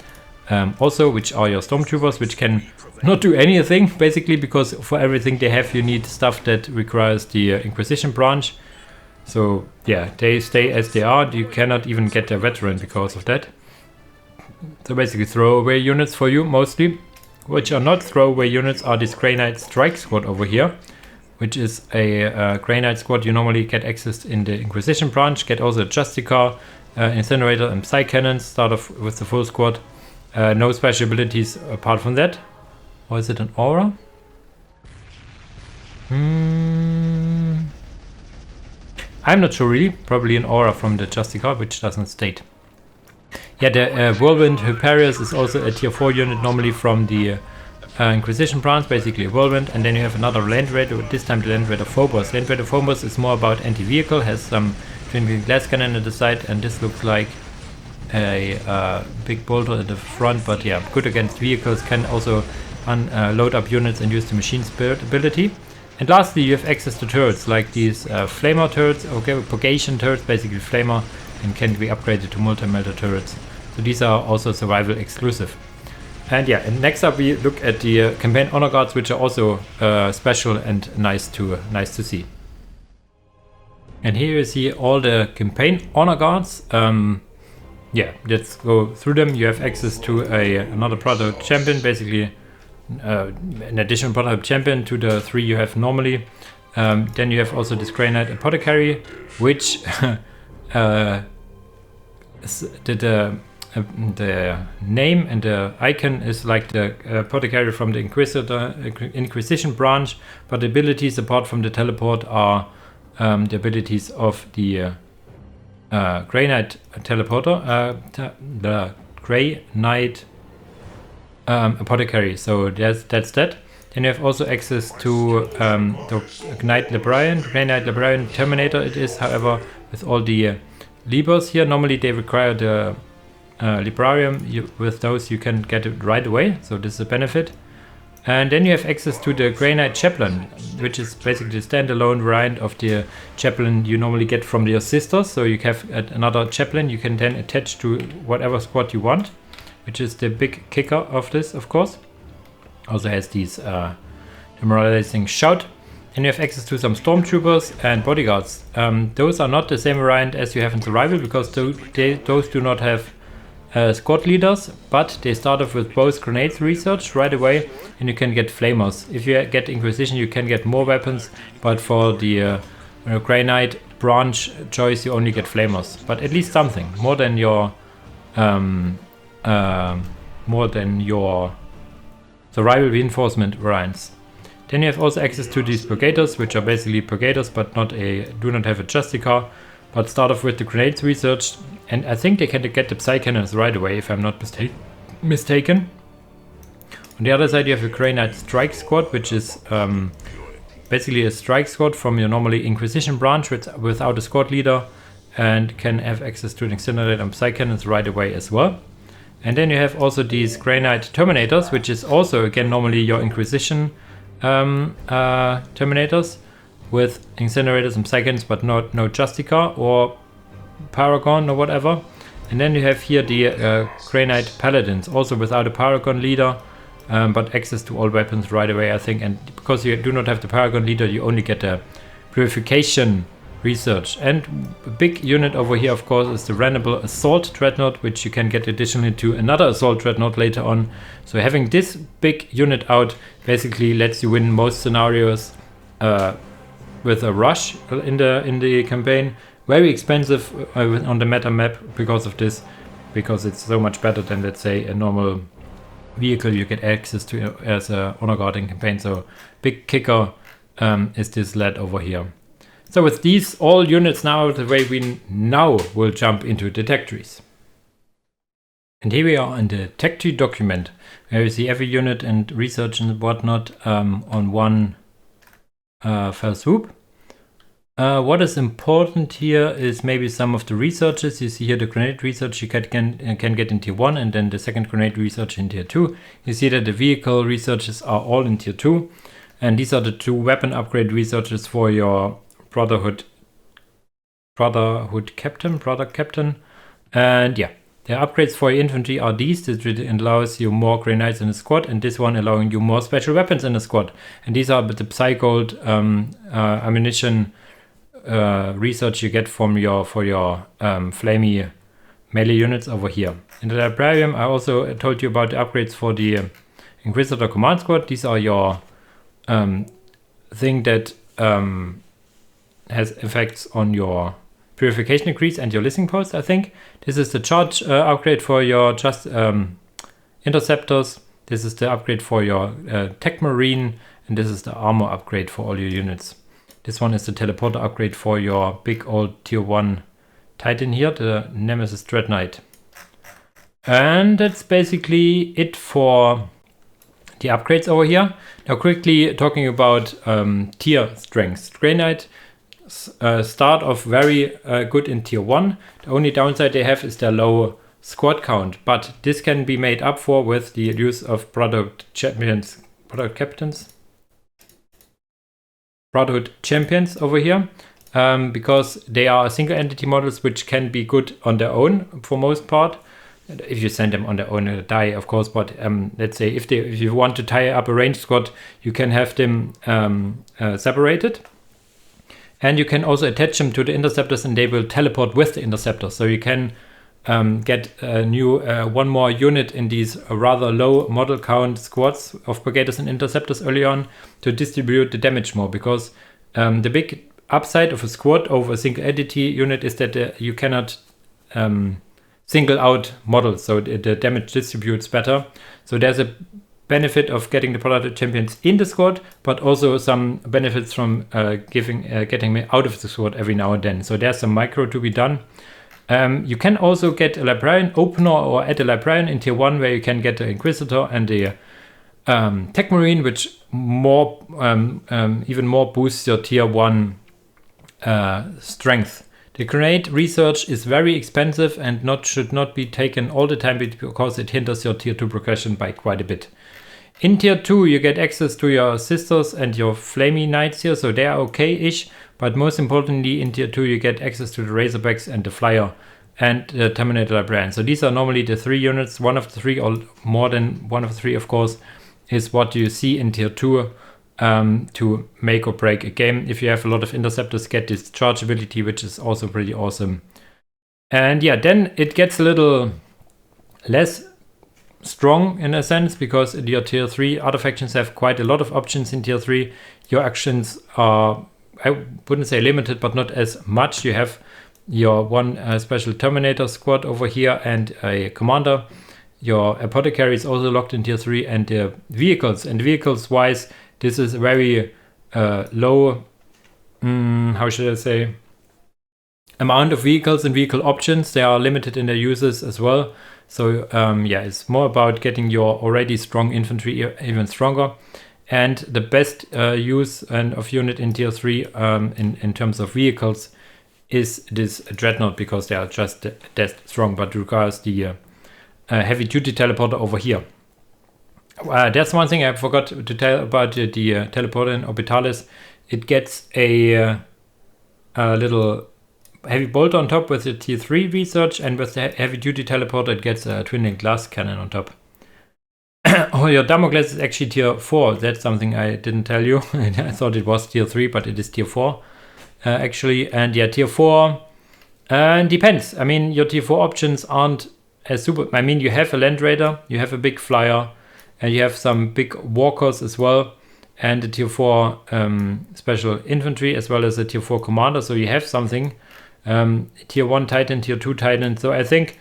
also, which are your stormtroopers, which can not do anything basically, because for everything they have you need stuff that requires the Inquisition branch. So yeah, they stay as they are. You cannot even get a veteran because of that. So basically throwaway units for you mostly. Which are not throwaway units are this Grey Knight Strike Squad over here, which is a Grey Knight squad you normally get access in the Inquisition branch. Get also a Justicar, Incinerator and Psy Cannons. Start off with the full squad. No special abilities apart from that. Or is it an aura? I'm not sure really. Probably an aura from the Justicar, which doesn't state. Yeah, the Whirlwind Hyperius is also a tier 4 unit, normally from the Inquisition branch, basically a Whirlwind. And then you have another Land Raider, this time the Land Raider Phobos. Land Raider Phobos is more about anti-vehicle, has some twin glass cannon at the side, and this looks like a big bolter at the front, but yeah, good against vehicles, can also load up units and use the machine spirit ability. And lastly, you have access to turrets, like these flamer turrets, okay, purgation turrets, basically flamer, and can be upgraded to multi-melter turrets. So these are also survival exclusive. And yeah, and next up we look at the campaign honor guards, which are also special and nice to see. And here you see all the campaign honor guards. Yeah, let's go through them. You have access to another prototype champion, basically an additional prototype champion to the 3 you have normally. Then you have also this Grey Knight Apothecary, which the name and the icon is like the Apothecary from the Inquisition branch, but the abilities apart from the teleport are the abilities of the Grey Knight Teleporter, the Grey Knight Apothecary. So that's that. Then you have also access to the Knight Librarian, Grey Knight Librarian Terminator. It is, however, with all the Libers here. Normally they require the Librarium. With those you can get it right away, so this is a benefit. And then you have access to the Grey Knight Chaplain, which is basically the standalone variant of the Chaplain you normally get from your sisters. So you have another Chaplain you can then attach to whatever squad you want, which is the big kicker of this, of course. Also has these demoralizing shout. And you have access to some stormtroopers and bodyguards. Those are not the same variant as you have in survival, because those do not have squad leaders, but they start off with both grenades research right away, and you can get flamers. If you get Inquisition, you can get more weapons, but for the Grey Knight branch choice, you only get flamers. But at least something more than your survival reinforcement variants. Then you have also access to these Purgators, which are basically Purgators, but do not have a Justicar, but start off with the grenades research. And I think they can get the Psy Cannons right away, if I'm not mistaken. On the other side, you have a Grey Knight Strike Squad, which is basically a strike squad from your normally Inquisition branch without a squad leader, and can have access to an Incinerator and Psy Cannons right away as well. And then you have also these Grey Knight Terminators, which is also again normally your Inquisition Terminators with Incinerators and Psy Cannons, but no Justicar or Paragon or whatever. And then you have here the Grey Knight Paladins, also without a Paragon leader, but access to all weapons right away, I think. And because you do not have the Paragon leader, you only get a Purification research. And a big unit over here, of course, is the Randable Assault Dreadnought, which you can get additionally to another Assault Dreadnought later on. So having this big unit out basically lets you win most scenarios with a rush in the campaign. Very expensive on the meta map because of this, because it's so much better than, let's say, a normal vehicle you get access to as a honor guarding campaign. So big kicker is this lad over here. So with these all units now the way, we now will jump into the tech trees. And here we are in the tech tree document, where you see every unit and research and whatnot on one fell swoop. What is important here is maybe some of the researches. You see here the grenade research you can get in tier 1, and then the second grenade research in tier 2. You see that the vehicle researches are all in tier 2. And these are the 2 weapon upgrade researches for your Brotherhood Captain. And yeah, the upgrades for your infantry are these. This allows you more Grey Knights in a squad, and this one allowing you more special weapons in a squad. And these are the Psy-Gold ammunition research you get for your flamey melee units over here. In the Librarium, I also told you about the upgrades for the Inquisitor Command Squad. These are your thing that has effects on your Purification increase and your listening post, I think. This is the charge upgrade for your interceptors. This is the upgrade for your Tech Marine, and this is the armor upgrade for all your units. This one is the teleporter upgrade for your big old tier 1 Titan here, the Nemesis Dread Knight. And that's basically it for the upgrades over here. Now quickly talking about tier strengths. Grey Knight start off very good in tier 1. The only downside they have is their low squad count, but this can be made up for with the use of Brotherhood Champions over here, because they are single entity models which can be good on their own for most part, if you send them on their own die, of course. But let's say if you want to tie up a ranged squad, you can have them separated. And you can also attach them to the interceptors, and they will teleport with the interceptors. So you can get a new one more unit in these rather low model count squads of brigaders and interceptors early on to distribute the damage more. Because the big upside of a squad over a single entity unit is that you cannot single out models, so the damage distributes better. So there's a benefit of getting the product champions in the squad, but also some benefits from getting me out of the squad every now and then. So there's some micro to be done. You can also get a librarian opener or add a librarian in tier 1, where you can get the Inquisitor and the Tech Marine, which more even more boosts your tier 1 strength. The grenade research is very expensive and should not be taken all the time, because it hinders your tier 2 progression by quite a bit. In tier 2 you get access to your sisters and your flamey knights here, so they are okay-ish, but most importantly in tier 2 you get access to the Razorbacks and the Flyer and the Terminator Librarian. So these are normally the 3 units. One of the 3, or more than one of the 3 of course, is what you see in tier 2 to make or break a game. If you have a lot of interceptors, get this charge ability, which is also pretty awesome. And yeah, then it gets a little less strong in a sense, because your tier 3 other factions have quite a lot of options in tier 3. Your actions are, I wouldn't say limited, but not as much. You have your one special Terminator squad over here and a commander. Your apothecary is also locked in tier 3, and the vehicles. And vehicles wise, this is very low, how should I say, amount of vehicles and vehicle options. They are limited in their uses as well. So yeah, it's more about getting your already strong infantry even stronger. And the best use of unit in tier 3 in terms of vehicles is this Dreadnought, because they are just that strong, but requires the heavy duty teleporter over here. That's one thing I forgot to tell about the teleporter in Orbitalis. It gets a little heavy bolt on top with the tier 3 research, and with the heavy duty teleporter it gets a twin glass cannon on top. Oh, your Damocles is actually tier 4. That's something I didn't tell you. I thought it was tier 3, but it is tier 4 actually. And yeah, tier 4 depends. I mean, your tier 4 options aren't as super. I mean, you have a Land Raider, you have a big Flyer, and you have some big walkers as well, and a tier 4 special infantry, as well as a tier 4 commander. So you have something. Tier 1 Titan, tier 2 Titan. So I think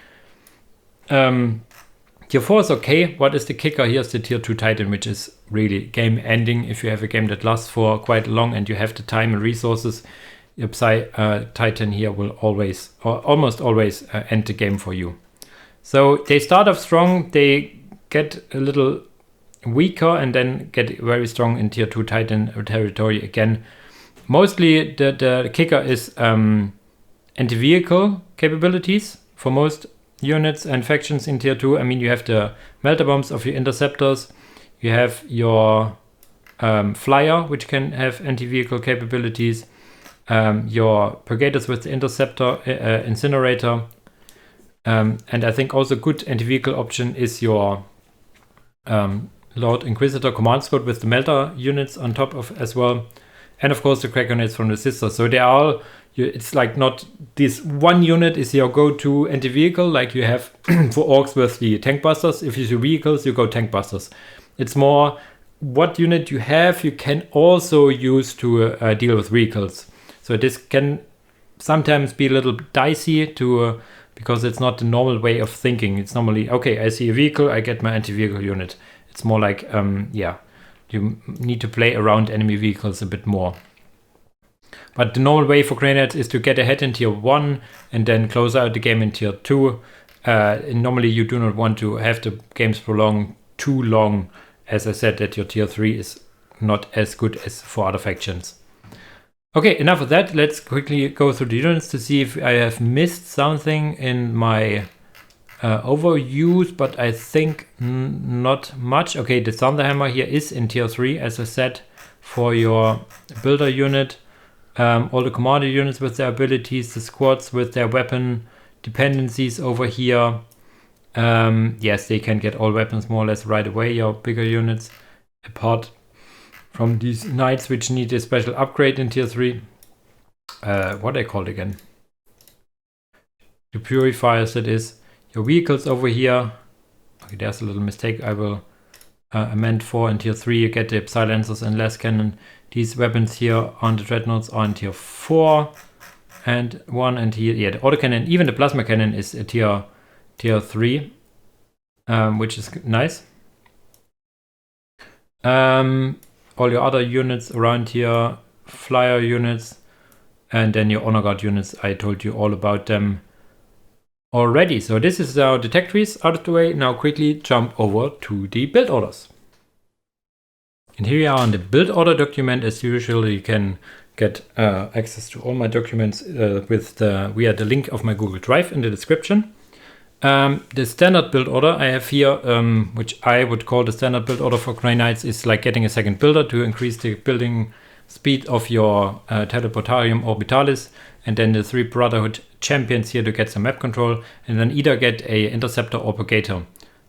tier 4 is okay. What is the kicker? Here's the tier 2 Titan, which is really game ending. If you have a game that lasts for quite long and you have the time and resources, your Titan here will always, or almost always, end the game for you. So they start off strong, they get a little weaker, and then get very strong in tier 2 Titan territory again. Mostly the kicker is anti-vehicle capabilities for most units and factions in tier 2. I mean, you have the melter bombs of your interceptors, you have your Flyer, which can have anti-vehicle capabilities, your brigaders with the interceptor, incinerator, and I think also good anti-vehicle option is your Lord Inquisitor command squad with the melter units on top of as well, and of course the crack grenades from the sisters. So they are all, it's like not this one unit is your go-to anti-vehicle like you have for orcs with the tank busters. If you do vehicles, you go tank busters. It's more what unit you have you can also use to deal with vehicles. So this can sometimes be a little dicey to because it's not the normal way of thinking. It's normally, okay, I see a vehicle, I get my anti-vehicle unit. It's more like, yeah, you need to play around enemy vehicles a bit more. But the normal way for grenades is to get ahead in tier 1 and then close out the game in tier 2. Normally you do not want to have the games prolong too long. As I said, that your tier 3 is not as good as for other factions. Okay, enough of that. Let's quickly go through the units to see if I have missed something in my overviews, but I think not much. Okay, the Thunderhammer here is in tier 3, as I said, for your builder unit. All the commander units with their abilities, the squads with their weapon dependencies over here. Yes, they can get all weapons more or less right away, your bigger units, apart from these knights which need a special upgrade in tier 3. What are they called again? The purifiers, that is. Your vehicles over here. Okay, there's a little mistake I will amend for. In tier 3 you get the silencers and less cannon. These weapons here on the dreadnoughts are in tier 4 and 1, and here, yeah, the autocannon, even the plasma cannon is a tier 3, which is nice. All your other units around here, flyer units, and then your honor guard units, I told you all about them already. So this is now the Techtrees out of the way. Now quickly jump over to the build orders. And here we are on the build order document. As usual, you can get access to all my documents via the link of my Google Drive in the description. The standard build order I have here, which I would call the standard build order for Grey Knights, is like getting a second builder to increase the building speed of your Teleportarium Orbitalis, and then the 3 Brotherhood champions here to get some map control, and then either get a interceptor or purgator.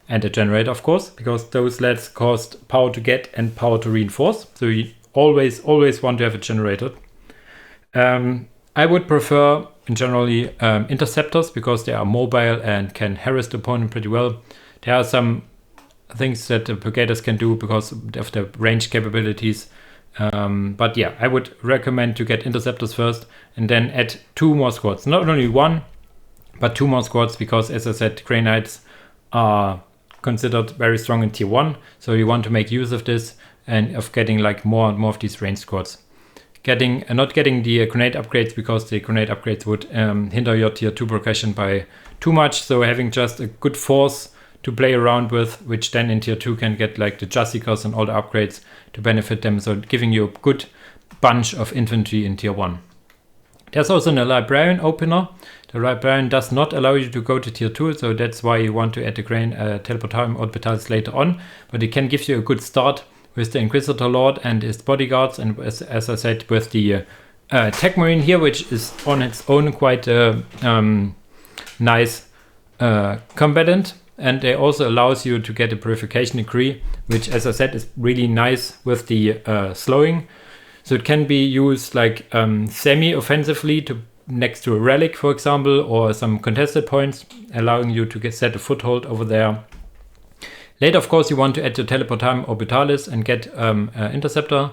And a generator, of course, because those lads cost power to get and power to reinforce. So you always want to have a generator. I would prefer, in generally, interceptors, because they are mobile and can harass the opponent pretty well. There are some things that the purgators can do because of the range capabilities. But yeah, I would recommend to get interceptors first and then add 2 more squads. Not only 1, but 2 more squads, because as I said, Grey Knights are considered very strong in tier 1. So you want to make use of this and of getting like more and more of these range squads. Not getting the grenade upgrades, because the grenade upgrades would hinder your tier 2 progression by too much. So having just a good force to play around with, which then in tier 2 can get like the Jassicas and all the upgrades to benefit them. So giving you a good bunch of infantry in tier 1. There's also a librarian opener. The librarian does not allow you to go to tier 2, so that's why you want to add the Teleportarium Orbitalis later on. But it can give you a good start with the Inquisitor Lord and his bodyguards, and as I said, with the Tech Marine here, which is on its own quite nice combatant. And it also allows you to get a purification decree, which, as I said, is really nice with the slowing. So it can be used like semi-offensively to next to a relic, for example, or some contested points, allowing you to set a foothold over there. Later, of course, you want to add the Teleportarium Orbitalis and get an interceptor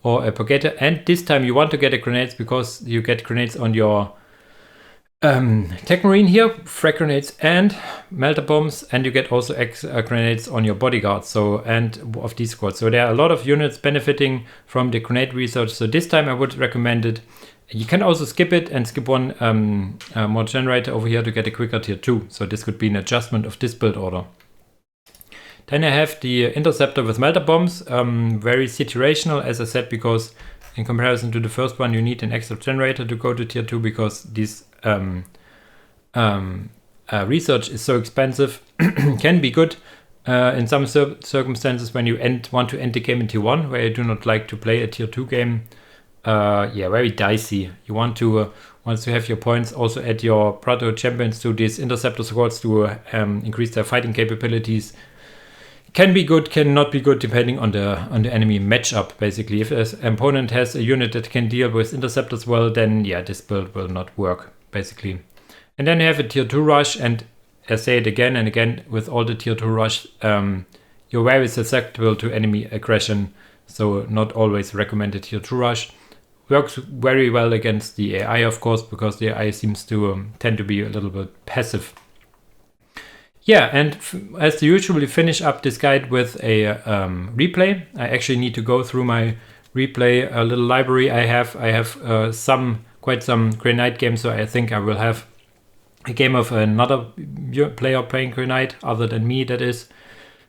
or a purgator. And this time you want to get a grenades, because you get grenades on your Tech Marine here, frag grenades and melter bombs, and you get also grenades on your bodyguards, so, and of these squads. So there are a lot of units benefiting from the grenade research. So this time I would recommend it. You can also skip it and skip one more generator over here to get a quicker tier 2. So this could be an adjustment of this build order. Then I have the interceptor with melter bombs, very situational, as I said, because in comparison to the first one, you need an extra generator to go to tier 2, because this research is so expensive. Can be good in some circumstances when you want to end the game in tier 1, where you do not like to play a tier 2 game. Yeah, very dicey. You want to, once you have your points, also add your Prato champions to these interceptor squads to increase their fighting capabilities. Can be good, can not be good, depending on the enemy matchup, basically. If an opponent has a unit that can deal with interceptors well, then yeah, this build will not work, basically. And then you have a tier 2 rush, and I say it again and again, with all the tier 2 rush, you're very susceptible to enemy aggression, so not always recommended tier 2 rush. Works very well against the AI, of course, because the AI seems to tend to be a little bit passive. Yeah, and as usually finish up this guide with a replay. I actually need to go through my replay little library I have. I have quite some Grey Knight games, so I think I will have a game of another player playing Grey Knight, other than me, that is.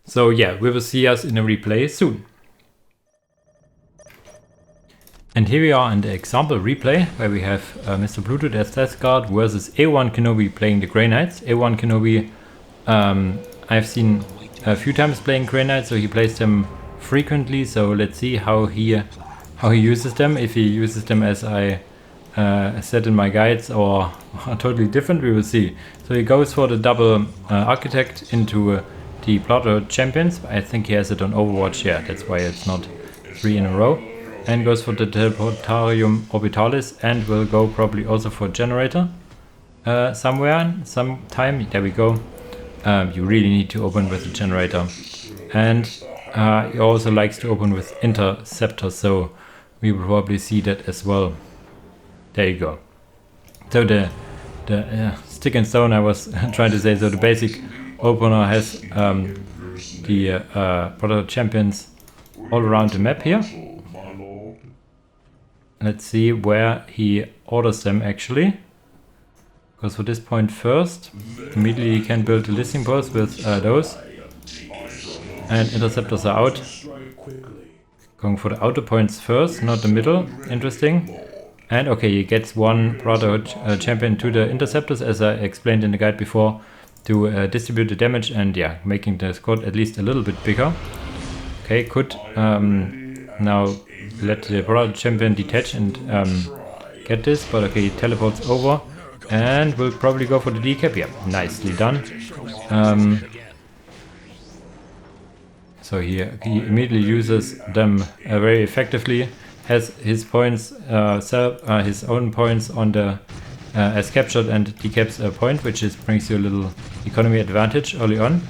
So yeah, we will see us in a replay soon. And here we are in the example replay, where we have Mr. Bluetooth as Death Guard versus A1 Kenobi playing the Grey Knights. A1 Kenobi I've seen a few times playing Grey Knights, so he plays them frequently. So let's see how he uses them. If he uses them as I said in my guides or are totally different, we will see. So he goes for the double architect into the Bloodroad Champions. I think he has it on Overwatch, yeah, that's why it's not 3 in a row. And goes for the Teleportarium Orbitalis and will go probably also for Generator somewhere, sometime. There we go. You really need to open with the Generator. And he also likes to open with Interceptor, so we will probably see that as well. There you go. So the stick and stone I was trying to say, so the basic opener has the Bloodroad Champions all around the map here. Let's see where he orders them actually. Goes for this point first. Immediately he can build a listening post with those. And interceptors are out. Going for the outer points first, not the middle. Interesting. And okay, he gets one Brotherhood champion to the interceptors, as I explained in the guide before, to distribute the damage and yeah, making the squad at least a little bit bigger. Okay, could now let the Brotherhood champion detach and get this, but okay, he teleports over and will probably go for the decap. Yeah, nicely done. So he immediately uses them very effectively. Has his points, his own points on the as captured and decaps a point, which is brings you a little economy advantage early on.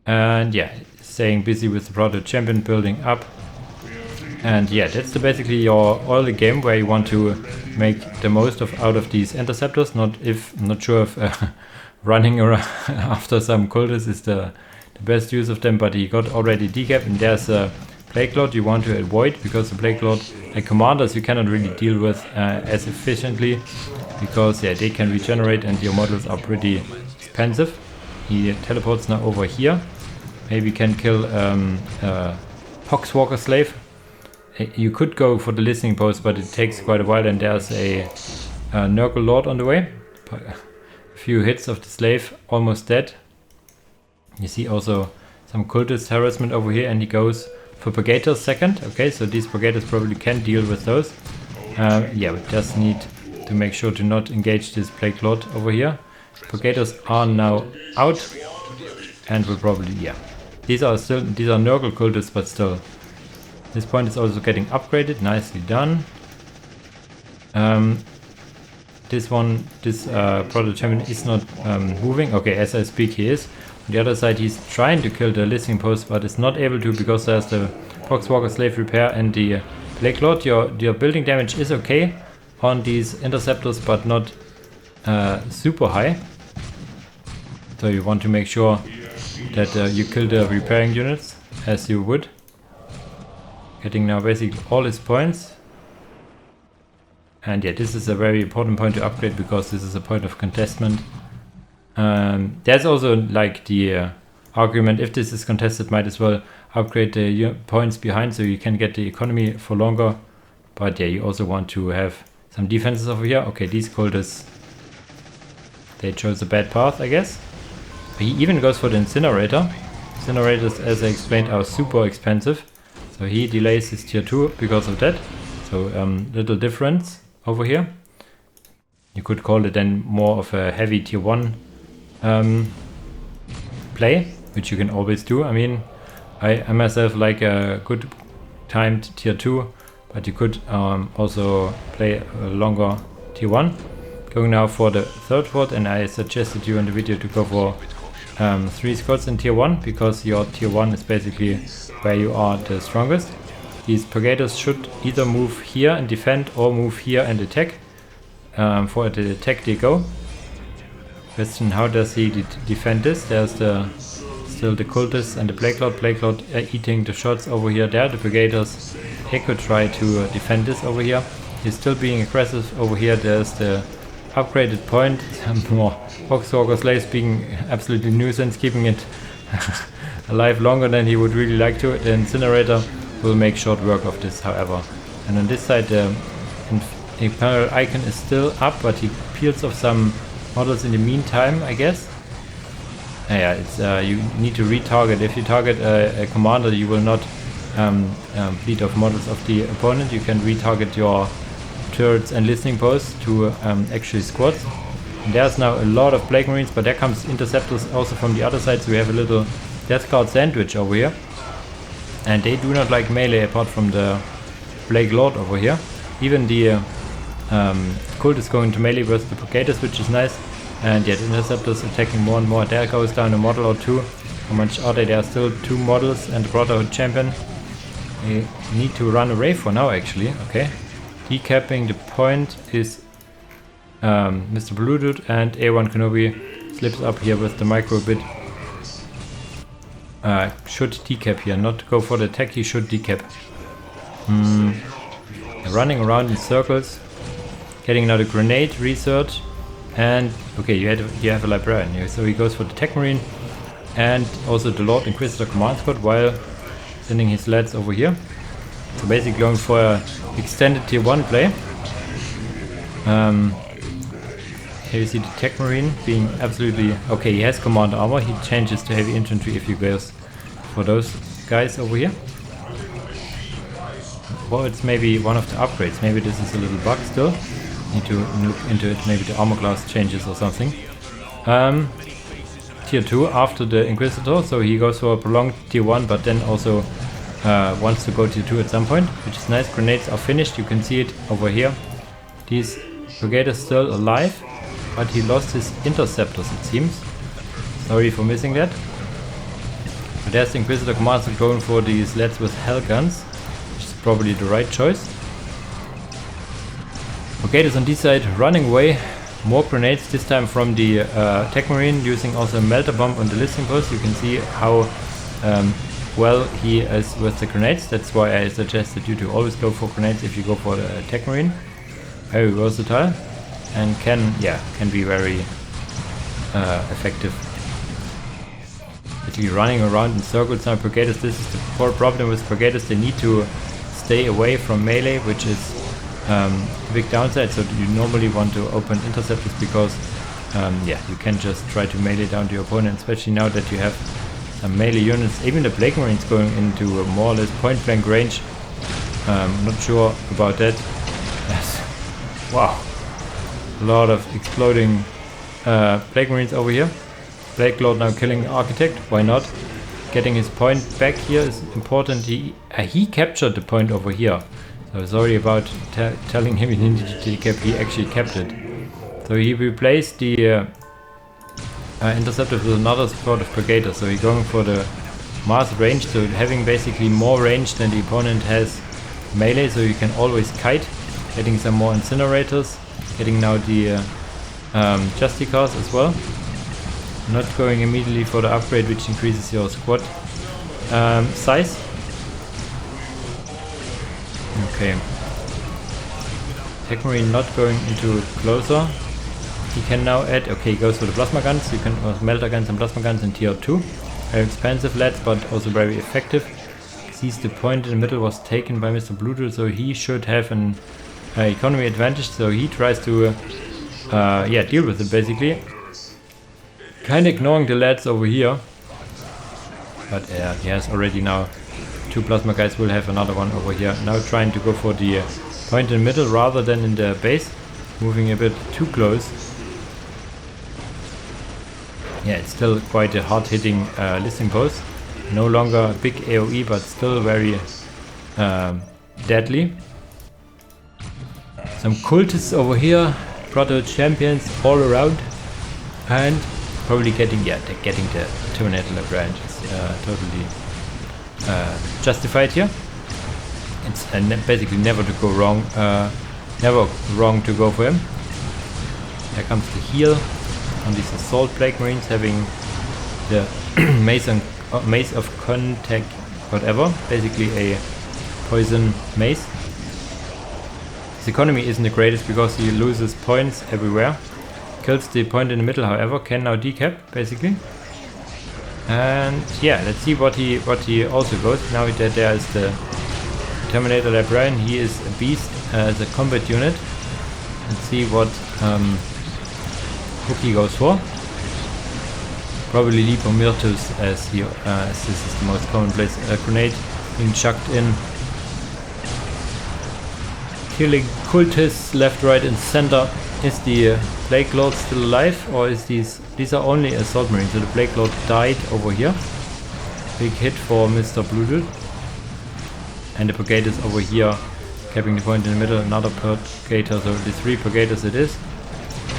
And yeah, staying busy with the Brotherhood champion, building up. And yeah, that's basically your early game where you want to make the most out of these interceptors. Not sure if running around after some cultists is the best use of them, but he got already decap, and there's a Plague Lord you want to avoid, because the Plague Lord and commanders you cannot really deal with as efficiently, because yeah, they can regenerate and your models are pretty expensive. He teleports now over here. Maybe can kill Poxwalker Slave. You could go for the listening post, but it takes quite a while, and there's a Nurgle Lord on the way. A few hits of the slave, almost dead. You see also some cultist harassment over here, and he goes for Purgators second. Okay, so these Purgators probably can deal with those. Yeah, we just need to make sure to not engage this Plague Lord over here. Purgators are now out, and will probably, yeah. These are Nurgle cultists, but still. This point is also getting upgraded, nicely done. This Brotherhood champion is not moving. Okay, as I speak he is. On the other side he's trying to kill the listening post, but is not able to, because there's the Poxwalker Slave repair and the Plague Lord. Your building damage is okay on these interceptors, but not super high. So you want to make sure that you kill the repairing units as you would. Getting now basically all his points. And yeah, this is a very important point to upgrade, because this is a point of contestment. There's also like the argument, if this is contested, might as well upgrade the points behind so you can get the economy for longer. But yeah, you also want to have some defenses over here. Okay, these cultists, they chose a bad path, I guess. He even goes for the incinerator. Incinerators, as I explained, are super expensive. So he delays his tier 2 because of that. So little difference over here. You could call it then more of a heavy tier 1 play, which you can always do. I mean, I myself like a good timed tier 2, but you could also play a longer tier 1. Going now for the third fort, and I suggested you in the video to go for 3 squads in tier 1, because your tier 1 is basically where you are the strongest. These Purgators should either move here and defend, or move here and attack. For the attack they go. Question, how does he defend this? There's still the cultists and the Plague Lord. Plague Lord eating the shots over here. There, the Purgators, he could try to defend this over here. He's still being aggressive over here. There's the upgraded point. More Poxwalker Slaves being absolutely nuisance, keeping it alive longer than he would really like to. The incinerator will make short work of this, however. And on this side, the Imperial icon is still up, but he peels off some models in the meantime, I guess. Yeah, it's you need to retarget. If you target a commander, you will not bleed off models of the opponent. You can retarget your turrets and listening posts to actually squads. And there's now a lot of Plague Marines, but there comes interceptors also from the other side, so we have a little Death Cloud sandwich over here. And they do not like melee apart from the Plague Lord over here. Even the cult is going to melee versus the Brigaders, which is nice. And yet interceptors attacking more and more. There goes down a model or two. How much are they? There are still 2 models and the Brotherhood champion. We need to run away for now actually. Okay. Decapping the point is Mr. Blue Dude, and A1 Kenobi slips up here with the micro bit. Should decap here, not go for the attack, he should decap. Running around in circles, getting now the grenade research, and okay, you have a librarian here, so he goes for the Tech Marine and also the Lord Inquisitor command squad while sending his lads over here. So basically going for a extended tier 1 play. Here you see the Tech Marine being absolutely okay. He has command armor, he changes to heavy infantry if he goes for those guys over here. Well, it's maybe one of the upgrades. Maybe this is a little bug still. Need to look into it. Maybe the armor class changes or something. Tier 2 after the Inquisitor, so he goes for a prolonged tier 1, but then also wants to go tier 2 at some point, which is nice. Grenades are finished. You can see it over here. These Brigaders still alive, but he lost his interceptors, it seems. Sorry for missing that. But there's the Inquisitor commander going for these lads with hell guns, which is probably the right choice. Brigaders on this side running away. More grenades, this time from the Tech Marine, using also a melter bomb on the listening post. You can see how well he is with the grenades. That's why I suggested you to always go for grenades if you go for the Tech Marine. Very versatile and can be very effective. Basically running around in circles now. Brigaders, this is the core problem with Brigaders. They need to stay away from melee, which is a big downside. So you normally want to open interceptors because you can just try to melee down to your opponent, especially now that you have some melee units. Even the Plague Marines going into a more or less point blank range. Not sure about that. Yes. Wow. A lot of exploding Plague Marines over here. Plague Lord now killing Architect, why not? Getting his point back here is important. He captured the point over here. So sorry about telling him he needed to decap, he actually kept it. So he replaced the interceptor with another supportive Brigader. So he's going for the mass range, so having basically more range than the opponent has melee, so you can always kite. Getting some more incinerators. Getting now the Justicars as well. Not going immediately for the upgrade, which increases your squad size. Okay. Tech Marine not going into closer. He can now add, okay, he goes for the plasma guns. You can melter guns and plasma guns in tier 2. Very expensive lads, but also very effective. Sees the point in the middle was taken by Mr. Bluetooth, so he should have an economy advantage, so he tries to deal with it basically. Kinda ignoring the lads over here. But he has already now 2 plasma guys, will have another one over here. Now trying to go for the point in the middle rather than in the base. Moving a bit too close. Yeah, it's still quite a hard hitting listening post. No longer a big AoE, but still very deadly. Some cultists over here, Proto champions all around, and probably getting the Terminator Librarian is totally justified here. It's basically never to go wrong, never wrong to go for him. Here comes the heal on these assault Plague Marines, having the mace of contact, whatever, basically a poison mace. His economy isn't the greatest because he loses points everywhere. Kills the point in the middle, however, can now decap basically. And yeah, let's see what he also goes. Now that there is the Terminator Librarian, he is a beast as a combat unit. Let's see what hook he goes for. Probably Lipo Myrtus as this is the most commonplace grenade being chucked in. killing cultists left, right and center. Is the Plague Lord still alive, or is these are only assault marines? So the Plague Lord died over here. Big hit for Mr. Blooded. And the Brigaders over here, capping the point in the middle. Another Brigader, so the 3 Brigaders it is.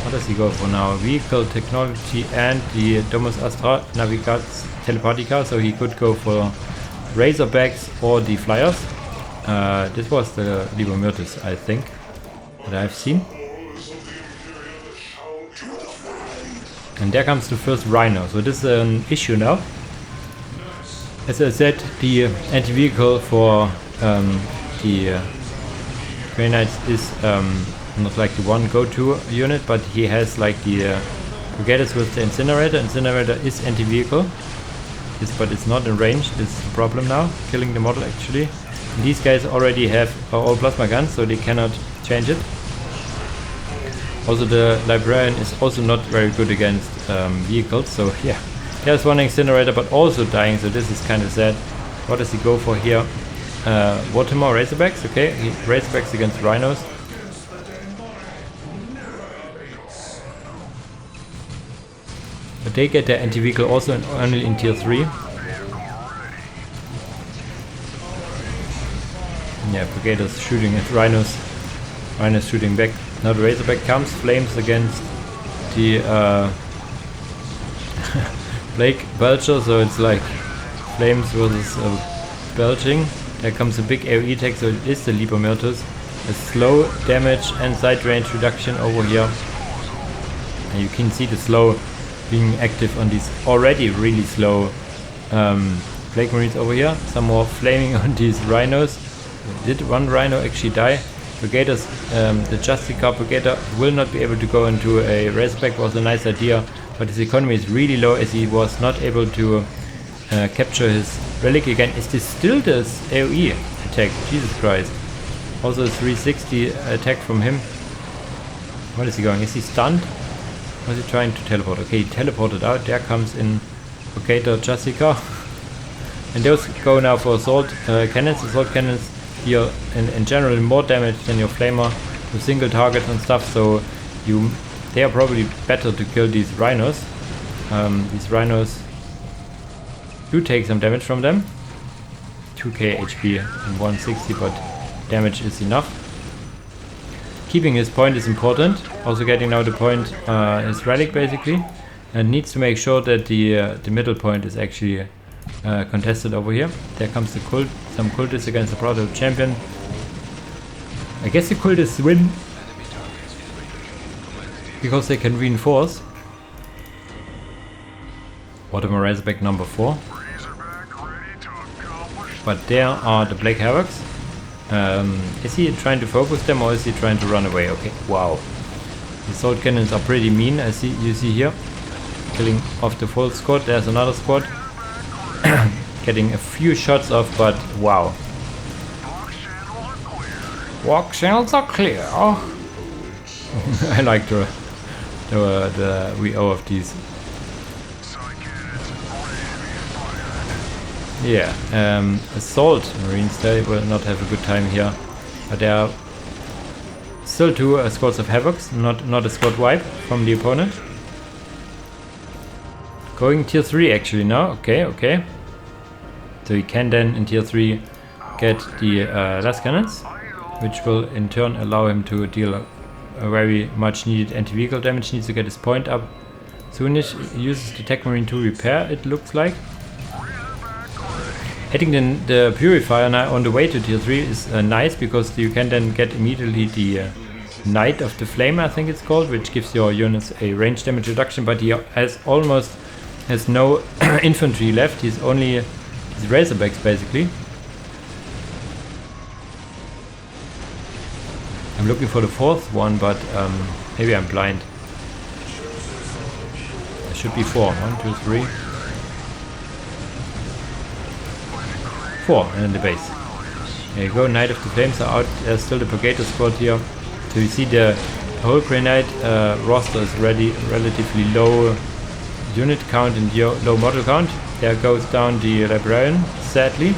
What does he go for now? Vehicle technology and the Domus Astra Navigat Telepatica, so he could go for Razorbacks or the Flyers. This was the Liber Myrtus, I think, that I've seen. And there comes the first Rhino, so this is an issue now. As I said, the anti-vehicle for the Grey Knights is not like the one go-to unit, but he has like the Brigaders with the Incinerator. Incinerator is anti-vehicle, but it's not in range. This is the problem now, killing the model actually. And these guys already have all plasma guns, so they cannot change it. Also the Librarian is also not very good against vehicles, so yeah. There's one Incinerator but also dying, so this is kind of sad. What does he go for here? Watermore Razorbacks, okay. Razorbacks against Rhinos. But they get their anti-vehicle also only in tier 3. Yeah, Brigaders shooting at Rhinos. Rhinos shooting back. Now the Razorback comes. Flames against the Plague Belcher, so it's like Flames versus Belching. There comes a big AoE attack, so it is the Liber Myrtus. A slow damage and side range reduction over here. And you can see the slow being active on these already really slow Plague Marines over here. Some more flaming on these Rhinos. Did one Rhino actually die? Brigaders, the Justica Brigader will not be able to go into a Razorback, was a nice idea, but his economy is really low as he was not able to capture his relic again. Is this still this AoE attack? Jesus Christ. Also a 360 attack from him. What is he going? Is he stunned? Or is he trying to teleport? Okay, he teleported out. There comes in Brigader Justica. And those go now for assault cannons. Assault cannons deal in general more damage than your Flamer with single targets and stuff, so they are probably better to kill these Rhinos. These Rhinos do take some damage from them. 2k HP and 160, but damage is enough. Keeping his point is important. Also getting now the point, his relic basically, and needs to make sure that the middle point is actually contested over here. There comes the cult, some cultists against the Proto Champion. I guess the cultists win because they can reinforce. Watermore Razorback number 4. But there are the Black Havocs. Is he trying to focus them or is he trying to run away? Okay, wow. The assault cannons are pretty mean, as you see here. Killing off the full squad. There's another squad. Getting a few shots off, but wow. Walk channels are clear. I like the VO of these. Yeah, assault marines, they will not have a good time here, but there are still 2 squads of Havocs, not a squad wipe from the opponent. Going tier 3 actually now, okay. So you can then in tier 3 get the last cannons, which will in turn allow him to deal a very much needed anti-vehicle damage. Needs to get his point up soonish. He uses the Tech Marine to repair, it looks like. Adding the Purifier now on the way to tier 3 is nice, because you can then get immediately the Knight of the Flame, I think it's called, which gives your units a range damage reduction, but he has no infantry left. He's only his Razorbacks basically. I'm looking for the 4th one, but maybe I'm blind. There should be 4. 1, 2, 3. 4 and in the base. There you go, Knight of the Flames are out. There's still the Brigader squad here. So you see the whole Grey Knight roster is relatively low unit count and low model count. There goes down the Librarian, sadly.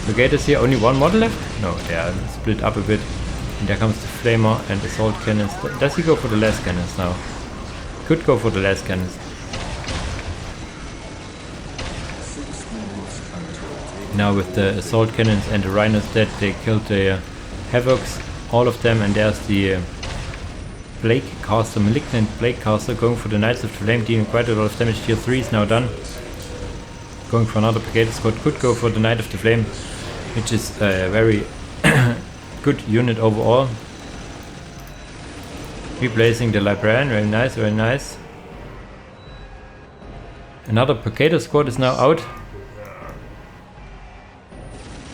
Brigaders here, only one model left? No, they are split up a bit. And there comes the Flamer and Assault Cannons. Does he go for the last cannons now? Could go for the last cannons. Now with the Assault Cannons and the Rhinos dead, they killed the Havocs, all of them, and there's the Plague Caster, Malignant Plague Caster, going for the Knights of the Flame, dealing quite a lot of damage. Tier 3 is now done. Going for another Brigade squad, could go for the Knight of the Flame, which is a very good unit overall. Replacing the Librarian, very nice, very nice. Another Brigade squad is now out.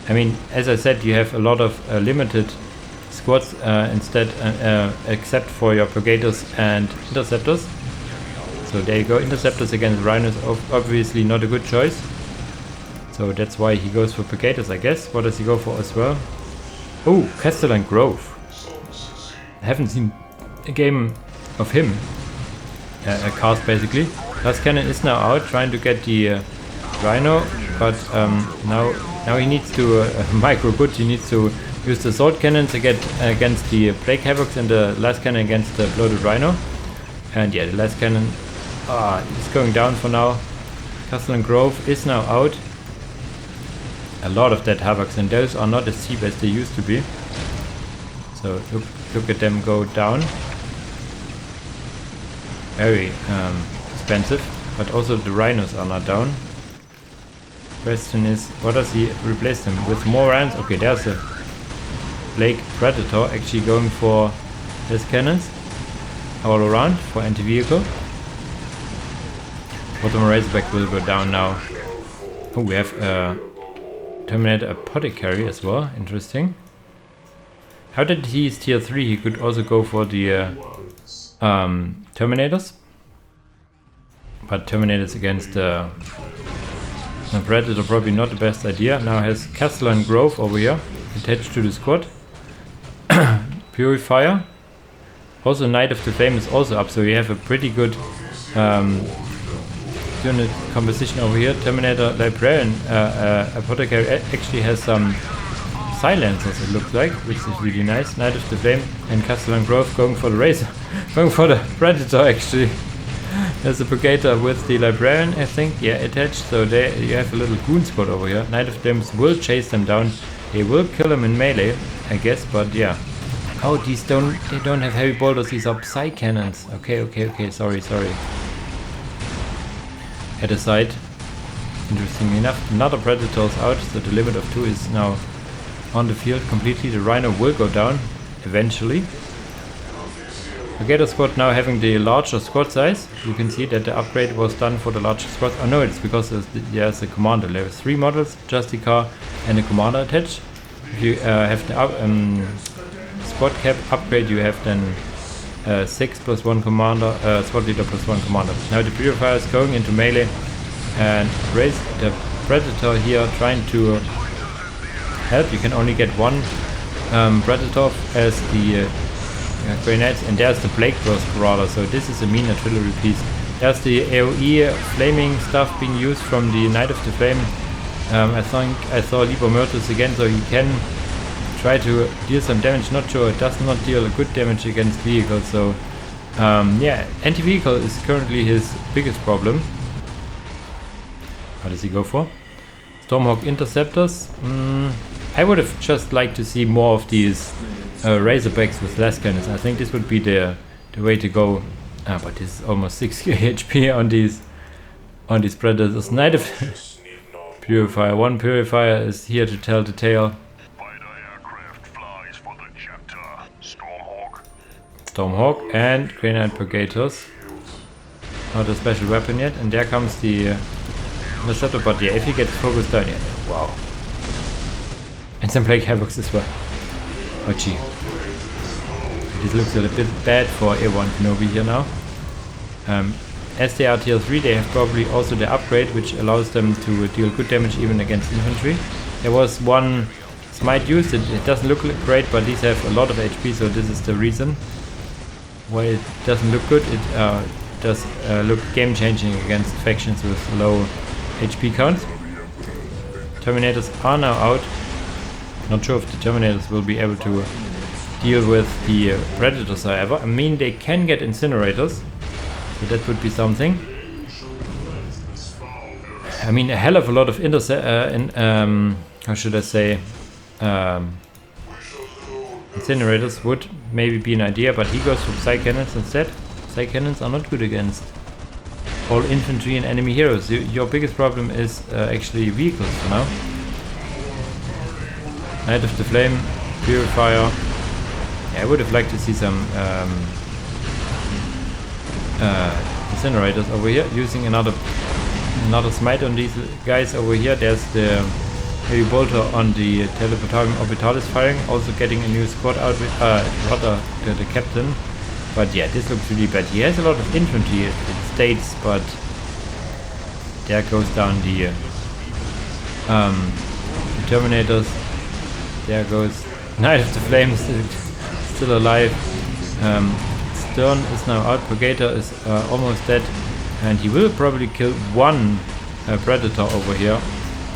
I mean, as I said, you have a lot of limited squads instead, except for your Brigaders and Interceptors. So there you go, Interceptors against Rhinos, obviously not a good choice. So that's why he goes for Brigaders, I guess. What does he go for as well? Oh, Castellan Grove. I haven't seen a game of him. A cast basically. Last Cannon is now out, trying to get the Rhino, but now he needs to micro good. He needs to use the Assault Cannons against the Plague Havocs and the last cannon against the Bloated Rhino. And yeah, the last cannon is going down for now. Castellan Grove is now out. A lot of dead Havocs, and those are not as cheap as they used to be. So look at them go down. Very expensive, but also the Rhinos are not down. Question is, what does he replace them with? More rounds? Okay, there's a Plague Predator actually going for his cannons all around for anti-vehicle. Bottom Razorback will go down now. Oh, we have Terminator Apothecary as well. Interesting. How did he is tier 3? He could also go for the Terminators. But Terminators against the Predator probably not the best idea. Now has Castellan Grove over here attached to the squad. Purifier. Also Knight of the Flame is also up, so you have a pretty good unit composition over here. Terminator Librarian Apothecary actually has some silencers, it looks like, which is really nice. Knight of the Flame and Castellan Grove going for the Razor. Going for the Predator actually. There's a Brigader with the Librarian, I think, yeah, attached, so there you have a little goon squad over here. Knight of Flames will chase them down. They will kill them in melee, I guess, but yeah. Oh, they don't have heavy bolters, these are Psy cannons. Okay, sorry. At the side. Interesting enough, another Predator is out, so the limit of 2 is now on the field completely. The Rhino will go down, eventually. Brigader squad now having the larger squad size. You can see that the upgrade was done for the larger squad. Oh no, it's because there's a commander. There are 3 models, just the car and a commander attached. If you have the squad cap upgrade, you have then 6 plus 1 commander, squad leader plus 1 commander. Now the Purifier is going into melee and raise the Predator here, trying to help. You can only get 1 Predator as the grenades, and there's the Plague Burst Crawler, so this is a mean artillery piece. There's the AoE flaming stuff being used from the Knight of the Flame. I think I saw Liber Murtus again, so he can try to deal some damage. Not sure, it does not deal good damage against vehicles, so yeah, anti-vehicle is currently his biggest problem. What does he go for? Stormhawk Interceptors. I would have just liked to see more of these Razorbacks with less cannons. I think this would be the way to go. But this is almost 6 HP on these Predators. Knight of Purifier. 1 Purifier is here to tell the tale. Stormhawk and Grenade Brigaders. Not a special weapon yet, and there comes the Interceptor, but yeah, if he gets focused down, yeah, wow. And some Plague Havocs as well. Oh gee. This looks a little bit bad for A1 Kenobi here now. As they are tier 3, they have probably also the upgrade, which allows them to deal good damage even against infantry. There was one smite used, it doesn't look great, but these have a lot of HP, so this is the reason why it doesn't look good. It does look game changing against factions with low HP counts. Terminators are now out. Not sure if the Terminators will be able to deal with the Predators, however. I mean, they can get Incinerators, so that would be something. I mean, a hell of a lot of how should I say, Incinerators would maybe be an idea, but he goes for Psy Cannons instead. Psy Cannons are not good against all infantry and enemy heroes. Your biggest problem is actually vehicles for now. Knight of the Flame, Purifier. Yeah, I would have liked to see some Incinerators over here, using another smite on these guys over here. There's the heavy bolter on the Teleportarium Orbitalis firing, also getting a new squad out with rather the captain. But yeah, this looks really bad. He has a lot of infantry, it states, but there goes down the Terminators. There goes Knight of the Flames, still alive. Stern is now out. Purgator is almost dead, and he will probably kill one Predator over here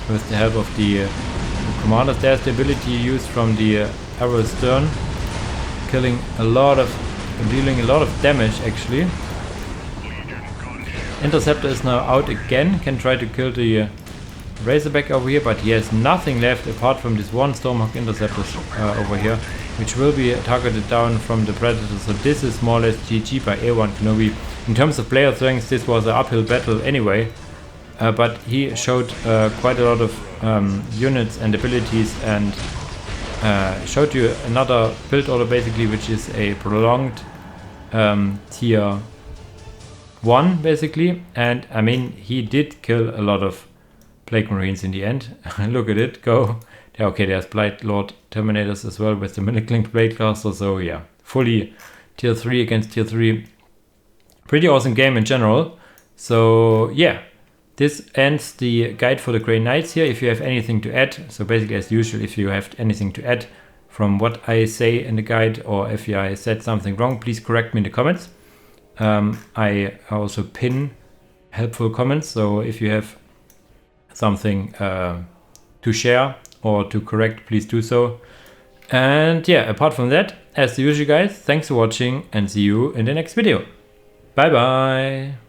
with the help of the commanders. There's the ability used from the arrow Stern, dealing a lot of damage actually. Interceptor is now out again, can try to kill the Razorback over here, but he has nothing left apart from this one Stormhawk Interceptor over here, which will be targeted down from the Predator. So this is more or less GG by A1 Kenobi. In terms of player strength, this was an uphill battle anyway, but he showed quite a lot of units and abilities, and showed you another build order basically, which is a prolonged tier 1 basically. And I mean, he did kill a lot of Plague Marines in the end. Look at it go. Yeah, okay, there's Blight Lord Terminators as well with the Miniclink Blade Caster. So yeah, fully tier 3 against tier 3. Pretty awesome game in general. So yeah, this ends the guide for the Grey Knights here. If you have anything to add, so basically as usual, if you have anything to add from what I say in the guide, or if I said something wrong, please correct me in the comments. I also pin helpful comments, so if you have something to share or to correct, please do so. And yeah, apart from that, as usual guys, thanks for watching and see you in the next video. Bye bye!